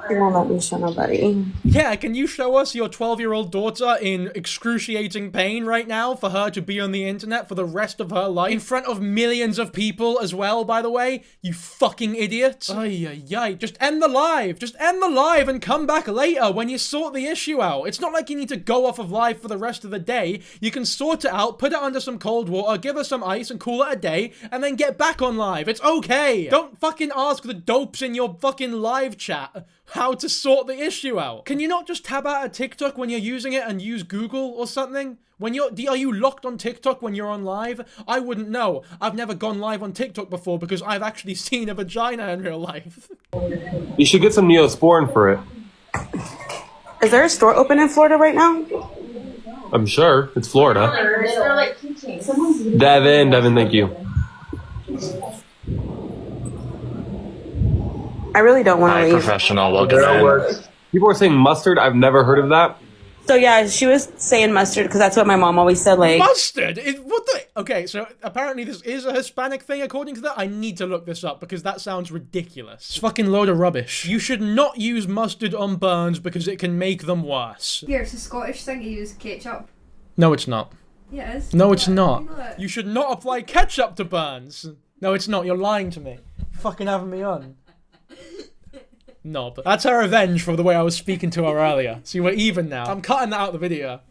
You won't let me show nobody. Yeah, can you show us your 12-year-old daughter in excruciating pain right now for her to be on the internet for the rest of her life? In front of millions of people as well, by the way? You fucking idiot. Ay. Just end the live. Just end the live and come back later when you sort the issue out. It's not like you need to go off of live for the rest of the day. You can sort it out, put it under some cold water, give her some ice and call it a day, and then get back on live. It's okay. Don't fucking ask the dopes in your fucking live chat how to sort the issue out. Can you not just tab out of TikTok when you're using it and use Google or something? Are you locked on TikTok when you're on live? I wouldn't know. I've never gone live on TikTok before because I've actually seen a vagina in real life. You should get some Neosporin for it. Is there a store open in Florida right now? I'm sure. It's Florida. Devin, thank you. I really don't want to Hi, leave. professional. Welcome There in. was. People were saying mustard. I've never heard of that. So yeah, she was saying mustard because that's what my mom always said. Like Mustard? What the? Okay, so apparently this is a Hispanic thing according to that. I need to look this up because that sounds ridiculous. It's fucking load of rubbish. You should not use mustard on burns because it can make them worse. Here, it's a Scottish thing to use ketchup. No, it's not. Yeah, it is. No, it's not. Google it. You should not apply ketchup to burns. No, it's not. You're lying to me. You're fucking having me on. No, but that's her revenge for the way I was speaking to her earlier. See, we're even now. I'm cutting that out of the video.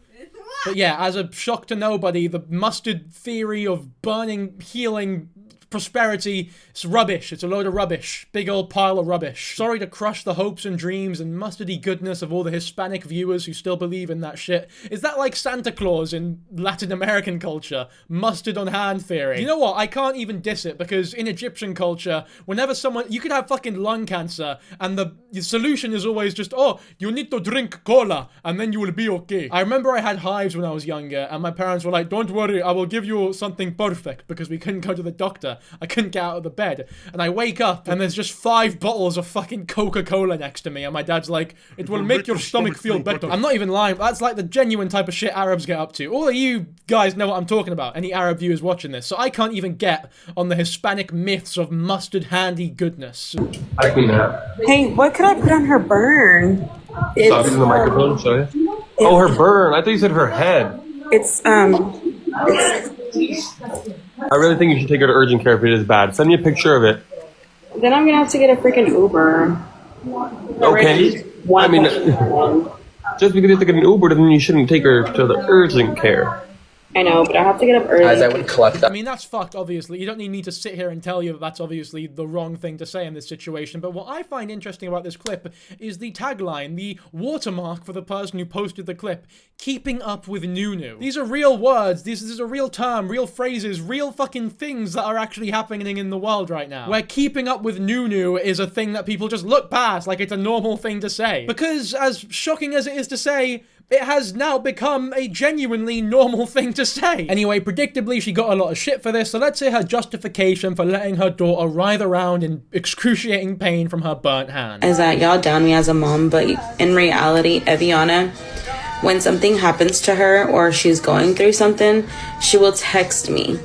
But yeah, as a shock to nobody, the mustard theory of burning, healing, prosperity, it's rubbish. It's a load of rubbish. Big old pile of rubbish. Sorry to crush the hopes and dreams and mustardy goodness of all the Hispanic viewers who still believe in that shit. Is that like Santa Claus in Latin American culture? Mustard on hand theory. You know what? I can't even diss it because in Egyptian culture, whenever someone, you could have fucking lung cancer and the solution is always just, oh, you need to drink cola and then you will be okay. I remember I had hives when I was younger and my parents were like, don't worry, I will give you something perfect because we couldn't go to the doctor. I couldn't get out of the bed. And I wake up and there's just 5 bottles of fucking Coca-Cola next to me. And my dad's like, it will make your stomach feel better. I'm not even lying. That's like the genuine type of shit Arabs get up to. All of you guys know what I'm talking about. Any Arab viewers watching this. So I can't even get on the Hispanic myths of mustard handy goodness. I can that. hey, what could I put on her burn? Stop using the microphone, sorry. Oh, her burn. I thought you said her head. It's I really think you should take her to urgent care if it is bad. Send me a picture of it. Then I'm gonna have to get a freaking Uber. Okay. I mean, just because you have to get an Uber doesn't mean you shouldn't take her to the urgent care. I know, but I have to get up early. Guys, I would collect that. I mean, that's fucked, obviously. You don't need me to sit here and tell you that that's obviously the wrong thing to say in this situation. But what I find interesting about this clip is the tagline, the watermark for the person who posted the clip. Keeping up with Nunu. These are real words. This is a real term, real phrases, real fucking things that are actually happening in the world right now. Where keeping up with Nunu is a thing that people just look past like it's a normal thing to say. Because as shocking as it is to say, it has now become a genuinely normal thing to say. Anyway, predictably, she got a lot of shit for this, so let's say her justification for letting her daughter writhe around in excruciating pain from her burnt hand. Is that y'all down me as a mom, but in reality, Eviana, when something happens to her or she's going through something, she will text me.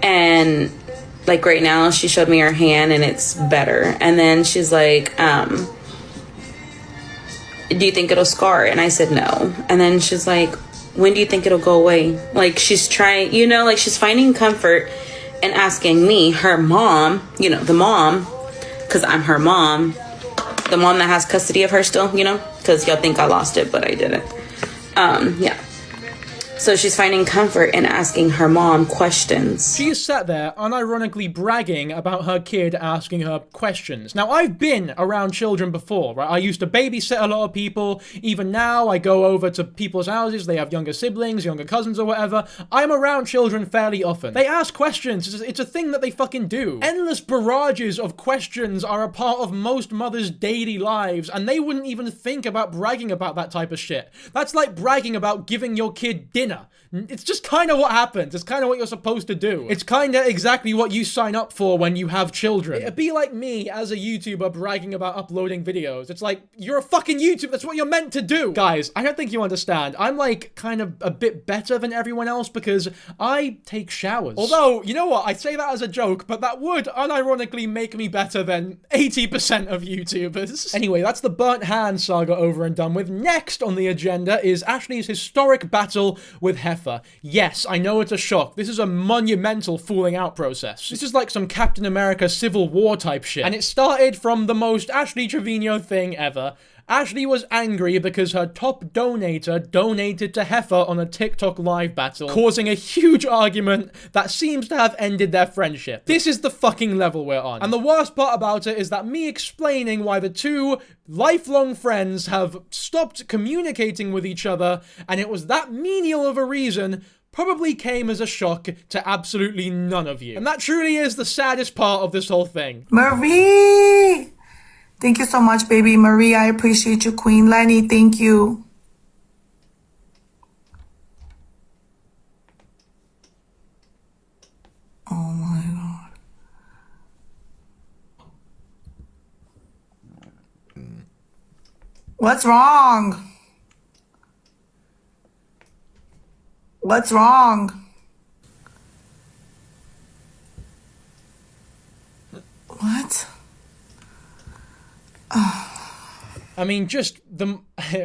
And like right now, she showed me her hand and it's better. And then she's like, do you think it'll scar? And I said no. And then she's like, when do you think it'll go away? Like she's trying, you know, like she's finding comfort and asking me, her mom, you know, the mom, because I'm her mom, the mom that has custody of her still, you know, because y'all think I lost it, but I didn't. Yeah. So she's finding comfort in asking her mom questions. She is sat there unironically bragging about her kid asking her questions. Now, I've been around children before, right? I used to babysit a lot of people. Even now, I go over to people's houses. They have younger siblings, younger cousins or whatever. I'm around children fairly often. They ask questions. It's a thing that they fucking do. Endless barrages of questions are a part of most mothers' daily lives, and they wouldn't even think about bragging about that type of shit. That's like bragging about giving your kid dinner. It's just kind of what happens. It's kind of what you're supposed to do. It's kind of exactly what you sign up for when you have children. It'd be like me as a YouTuber bragging about uploading videos. It's like, you're a fucking YouTuber. That's what you're meant to do. Guys, I don't think you understand. I'm like kind of a bit better than everyone else because I take showers. Although, you know what? I say that as a joke, but that would unironically make me better than 80% of YouTubers. Anyway, that's the burnt hand saga over and done with. Next on the agenda is Ashley's historic battle with Heifer. Yes, I know it's a shock. This is a monumental falling out process. This is like some Captain America Civil War type shit. And it started from the most Ashley Trevino thing ever. Ashley was angry because her top donator donated to Heifer on a TikTok live battle, causing a huge argument that seems to have ended their friendship. This is the fucking level we're on. And the worst part about it is that me explaining why the two lifelong friends have stopped communicating with each other, and it was that menial of a reason, probably came as a shock to absolutely none of you. And that truly is the saddest part of this whole thing. Marie! Thank you so much, baby. Marie, I appreciate you. Queen Lenny, thank you. Oh my God. What's wrong? What's wrong? What? I mean, just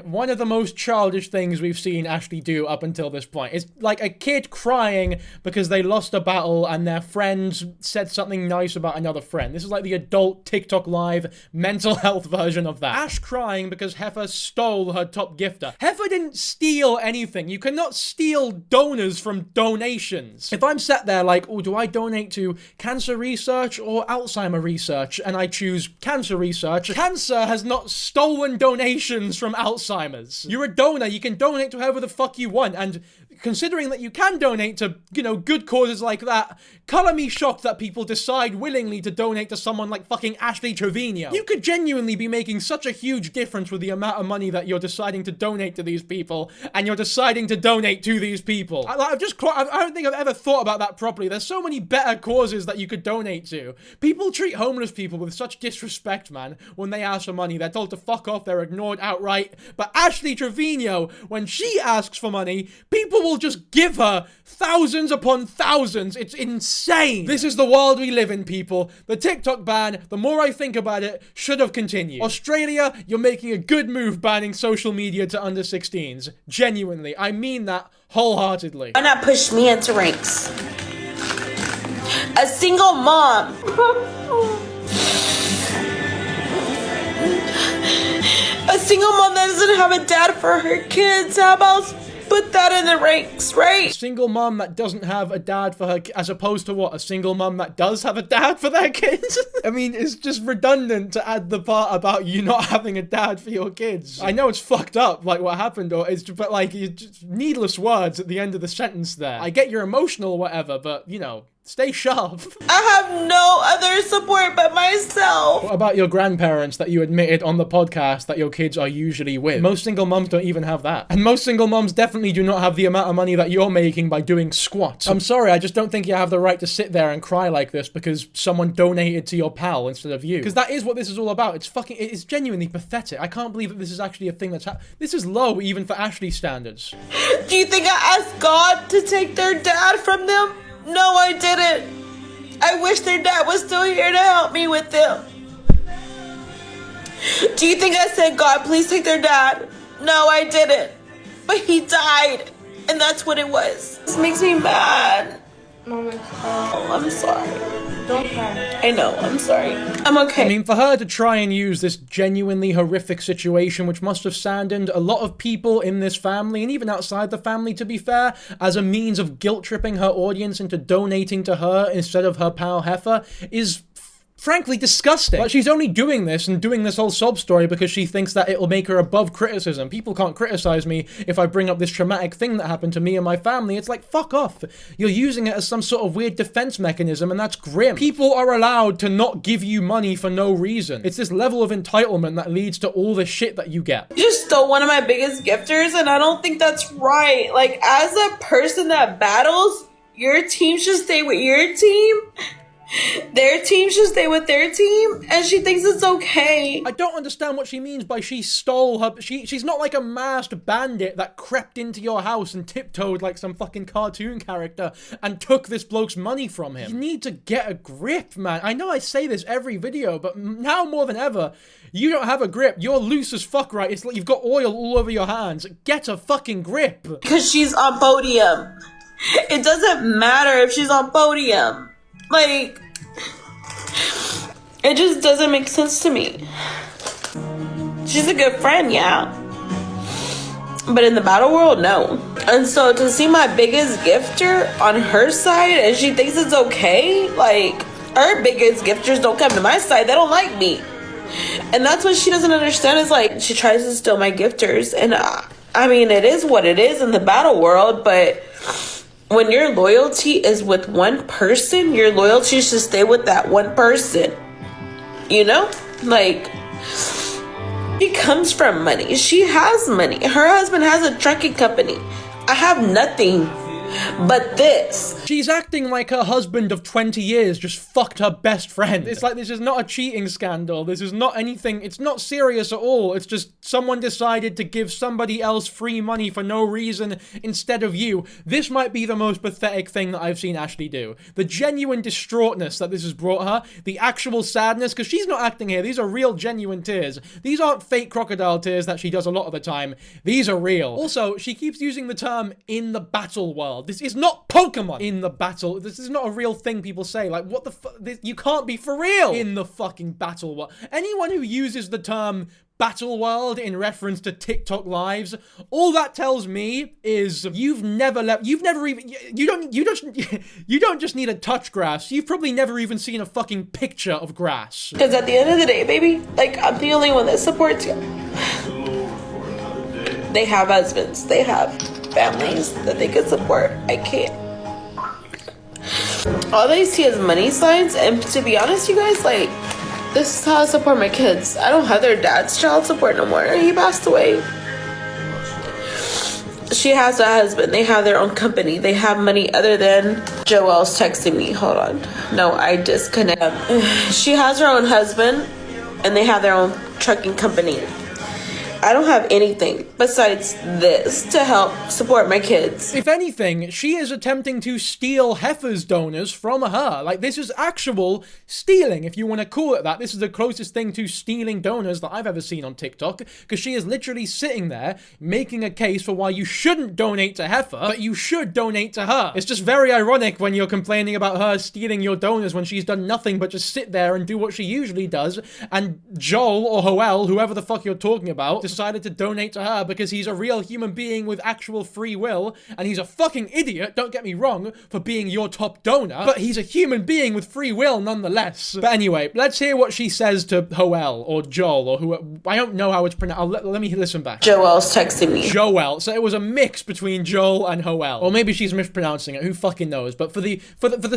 one of the most childish things we've seen Ashley do up until this point. It's like a kid crying because they lost a battle and their friends said something nice about another friend. This is like the adult TikTok live mental health version of that. Ash crying because Heifer stole her top gifter. Heifer didn't steal anything. You cannot steal donors from donations. If I'm sat there like, oh, do I donate to cancer research or Alzheimer research? And I choose cancer research. Cancer has not stolen donations from Alzheimer's. You're a donor, you can donate to whoever the fuck you want, and considering that you can donate to, you know, good causes like that, color me shocked that people decide willingly to donate to someone like fucking Ashley Trevino. You could genuinely be making such a huge difference with the amount of money that you're deciding to donate to these people, and you're deciding to donate to these people. I don't think I've ever thought about that properly. There's so many better causes that you could donate to. People treat homeless people with such disrespect, man. When they ask for money, they're told to fuck off, they're ignored outright. But Ashley Trevino, when she asks for money, people will just give her thousands upon thousands. It's insane. This is the world we live in, people. The TikTok ban, the more I think about it, should have continued. Australia, you're making a good move banning social media to under 16s. Genuinely, I mean that wholeheartedly. Why not push me into ranks? A single mom. A single mom that doesn't have a dad for her kids. How about put that in the ranks, right? A single mom that doesn't have a dad for her, as opposed to what? A single mom that does have a dad for their kids? I mean, it's just redundant to add the part about you not having a dad for your kids. I know it's fucked up, like what happened, or it's but like just needless words at the end of the sentence there. I get you're emotional or whatever, but you know, stay sharp. I have no other support but myself. What about your grandparents that you admitted on the podcast that your kids are usually with? Most single moms don't even have that. And most single moms definitely do not have the amount of money that you're making by doing squats. I'm sorry, I just don't think you have the right to sit there and cry like this because someone donated to your pal instead of you. Because that is what this is all about. It's genuinely pathetic. I can't believe that this is actually a thing that's this is low even for Ashley standards. Do you think I asked God to take their dad from them? No, I didn't. I wish their dad was still here to help me with them. Do you think I said, God, please take their dad? No, I didn't. But he died. And that's what it was. This makes me mad. Oh, I'm sorry. Don't cry. I know, I'm sorry. I'm okay. I mean, for her to try and use this genuinely horrific situation, which must have saddened a lot of people in this family, and even outside the family, to be fair, as a means of guilt-tripping her audience into donating to her instead of her pal Heifer, is frankly disgusting. But she's only doing this and doing this whole sob story because she thinks that it'll make her above criticism. People can't criticize me if I bring up this traumatic thing that happened to me and my family. It's like, fuck off. You're using it as some sort of weird defense mechanism, and that's grim. People are allowed to not give you money for no reason. It's this level of entitlement that leads to all the shit that you get. You just stole one of my biggest gifters, and I don't think that's right. Like, as a person that battles, your team should stay with your team. Their team should stay with their team, and she thinks it's okay. I don't understand what she means by she stole her. She's not like a masked bandit that crept into your house and tiptoed like some fucking cartoon character and took this bloke's money from him. You need to get a grip, man. I know I say this every video, but now more than ever, you don't have a grip. You're loose as fuck, right? It's like you've got oil all over your hands. Get a fucking grip. Because she's on podium. It doesn't matter if she's on podium. Like, it just doesn't make sense to me. She's a good friend, yeah. But in the battle world, no. And so to see my biggest gifter on her side and she thinks it's okay, like, her biggest gifters don't come to my side. They don't like me. And that's what she doesn't understand is, like, she tries to steal my gifters. And I mean, it is what it is in the battle world, but when your loyalty is with one person, your loyalty should stay with that one person. You know? Like, she comes from money. She has money. Her husband has a trucking company. I have nothing. But this. She's acting like her husband of 20 years just fucked her best friend. It's like, this is not a cheating scandal. This is not anything. It's not serious at all. It's just someone decided to give somebody else free money for no reason instead of you. This might be the most pathetic thing that I've seen Ashley do. The genuine distraughtness that this has brought her, the actual sadness, because she's not acting here. These are real, genuine tears. These aren't fake crocodile tears that she does a lot of the time. These are real. Also, she keeps using the term "in the battle world." This is not Pokemon. In the battle. This is not a real thing people say. Like, what the fuck? You can't be for real. In the fucking battle world. Anyone who uses the term battle world in reference to TikTok lives, all that tells me is you don't just need to touch grass. You've probably never even seen a fucking picture of grass. Because at the end of the day, baby, like, I'm the only one that supports you. They have husbands. They have families that they can support. I can't. All they see is money signs, and to be honest, you guys, like, this is how I support my kids. I don't have their dad's child support no more. He passed away. She has a husband. They have their own company. They have money other than Joelle's texting me. Hold on. No, I disconnect. She has her own husband, and they have their own trucking company. I don't have anything besides this to help support my kids. If anything, she is attempting to steal Heifer's donors from her. Like, this is actual stealing, if you want to call it that. This is the closest thing to stealing donors that I've ever seen on TikTok, because she is literally sitting there making a case for why you shouldn't donate to Heifer, but you should donate to her. It's just very ironic when you're complaining about her stealing your donors when she's done nothing but just sit there and do what she usually does, and Joel or Hoel, whoever the fuck you're talking about, decided to donate to her because he's a real human being with actual free will, and he's a fucking idiot, don't get me wrong, for being your top donor, but he's a human being with free will nonetheless. But anyway, let's hear what she says to Hoel or Joel or who. I don't know how it's pronounced. Let me listen back. Joel's texting me. Joel. So it was a mix between Joel and Hoel, or maybe she's mispronouncing it. Who fucking knows? But for the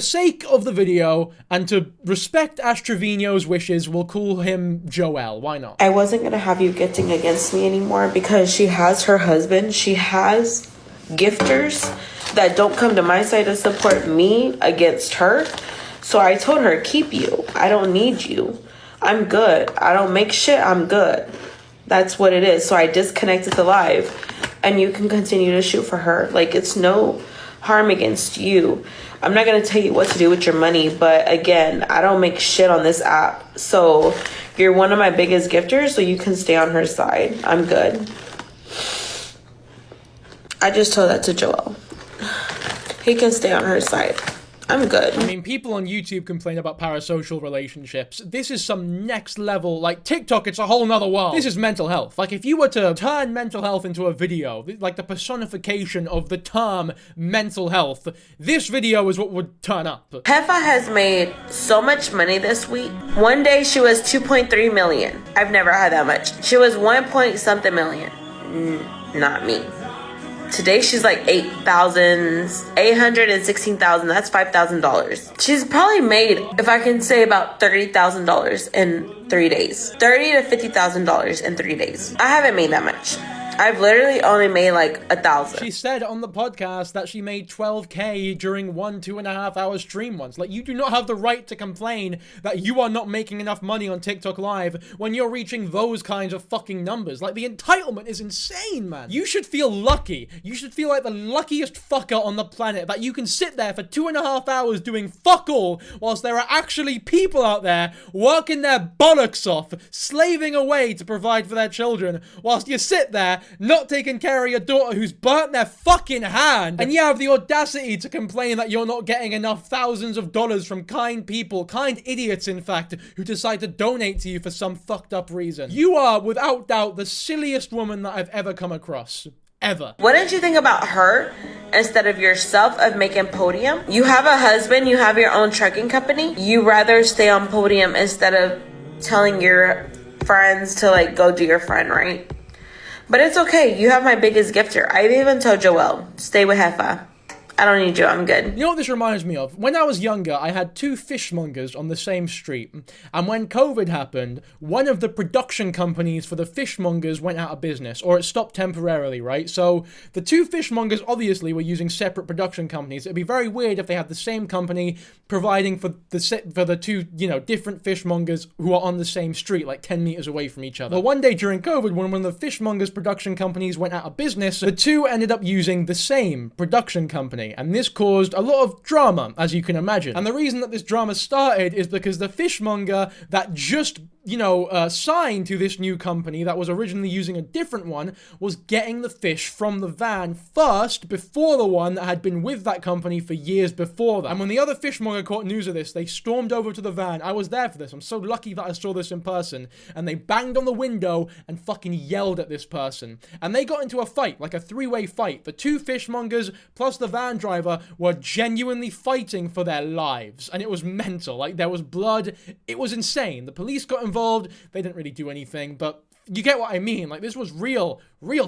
sake of the video and to respect Ash Trevino's wishes, we'll call him Joel. Why not? I wasn't gonna have you getting against me anymore because she has her husband. She has gifters that don't come to my side to support me against her. So I told her, keep you. I don't need you. I'm good. I don't make shit. I'm good. That's what it is. So I disconnected the live, and you can continue to shoot for her. Like, it's no harm against you. I'm not going to tell you what to do with your money, but again, I don't make shit on this app. So you're one of my biggest gifters, so you can stay on her side. I'm good. I just told that to Joel. He can stay on her side. I'm good. I mean, people on YouTube complain about parasocial relationships. This is some next level, like TikTok, it's a whole nother world. This is mental health. Like, if you were to turn mental health into a video, like the personification of the term mental health, this video is what would turn up. Heffa has made so much money this week. One day she was 2.3 million. I've never had that much. She was 1 point something million. Not me. Today she's like 816,000. That's $5,000. She's probably made, if I can say, about $30,000 in 3 days. $30,000 to $50,000 in 3 days. I haven't made that much. I've literally only made like 1,000. She said on the podcast that she made 12K during 2.5 hour stream once. Like, you do not have the right to complain that you are not making enough money on TikTok Live when you're reaching those kinds of fucking numbers. Like, the entitlement is insane, man. You should feel lucky. You should feel like the luckiest fucker on the planet that you can sit there for 2.5 hours doing fuck all whilst there are actually people out there working their bollocks off, slaving away to provide for their children, whilst you sit there not taking care of your daughter who's burnt their fucking hand, and you have the audacity to complain that you're not getting enough thousands of dollars from kind people, kind idiots in fact, who decide to donate to you for some fucked up reason. You are, without doubt, the silliest woman that I've ever come across. Ever. What did you think about her instead of yourself of making Podium? You have a husband, you have your own trucking company. You rather stay on Podium instead of telling your friends to like go do your friend, right? But it's okay. You have my biggest gifter. I even told Joelle, stay with Heffa. I don't need you. I'm good. You know what this reminds me of? When I was younger, I had 2 fishmongers on the same street. And when COVID happened, one of the production companies for the fishmongers went out of business, or it stopped temporarily, right? So the 2 fishmongers obviously were using separate production companies. It'd be very weird if they had the same company providing for the 2, different fishmongers who are on the same street, like 10 meters away from each other. But one day during COVID, when one of the fishmongers production companies went out of business, the 2 ended up using the same production company. And this caused a lot of drama, as you can imagine. And the reason that this drama started is because the fishmonger that just signed to this new company that was originally using a different one was getting the fish from the van first before the one that had been with that company for years before that. And when the other fishmonger caught news of this, they stormed over to the van. I was there for this. I'm so lucky that I saw this in person. And they banged on the window and fucking yelled at this person. And they got into a fight, like a 3-way fight. The 2 fishmongers plus the van driver were genuinely fighting for their lives. And it was mental. Like, there was blood. It was insane. The police got involved. They didn't really do anything, but you get what I mean. Like, this was real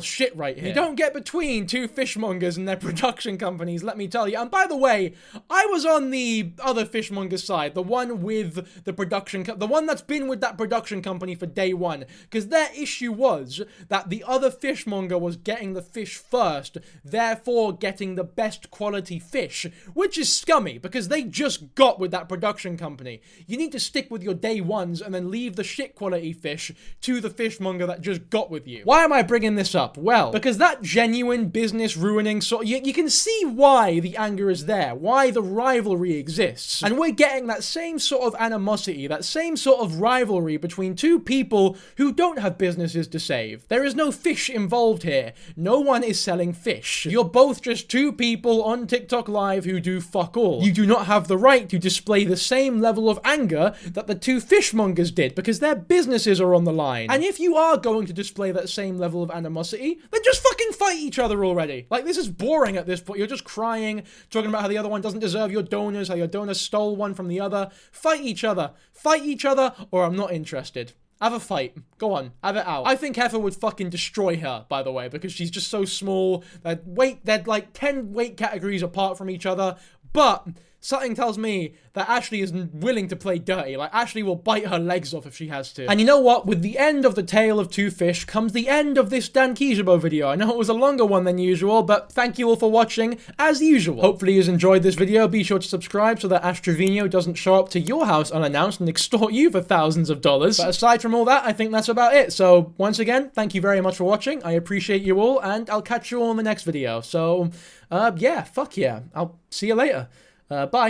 shit right here. You don't get between 2 fishmongers and their production companies, let me tell you. And by the way, I was on the other fishmonger side, the one with the production, the one that's been with that production company for day one, because their issue was that the other fishmonger was getting the fish first, therefore getting the best quality fish, which is scummy, because they just got with that production company. You need to stick with your day ones and then leave the shit quality fish to the fishmonger that just got with you. Why am I bringing this up? Well, because that genuine business ruining you can see why the anger is there, why the rivalry exists. And we're getting that same sort of animosity, that same sort of rivalry between 2 people who don't have businesses to save. There is no fish involved here. No one is selling fish. You're both just 2 people on TikTok Live who do fuck all. You do not have the right to display the same level of anger that the 2 fishmongers did, because their businesses are on the line. And if you are going to display that same level of animosity, then just fucking fight each other already. Like, this is boring at this point. You're just crying, talking about how the other one doesn't deserve your donors, how your donor stole one from the other. Fight each other. Fight each other, or I'm not interested. Have a fight. Go on. Have it out. I think Heifer would fucking destroy her, by the way, because she's just so small. They're like 10 weight categories apart from each other, but something tells me that Ashley is willing to play dirty. Like, Ashley will bite her legs off if she has to. And you know what? With the end of the tale of 2 fish comes the end of this Dankyjabo video. I know it was a longer one than usual, but thank you all for watching, as usual. Hopefully you've enjoyed this video. Be sure to subscribe so that Ash Trevino doesn't show up to your house unannounced and extort you for thousands of dollars. But aside from all that, I think that's about it. So, once again, thank you very much for watching. I appreciate you all, and I'll catch you all in the next video. So, yeah, fuck yeah. I'll see you later. Bye.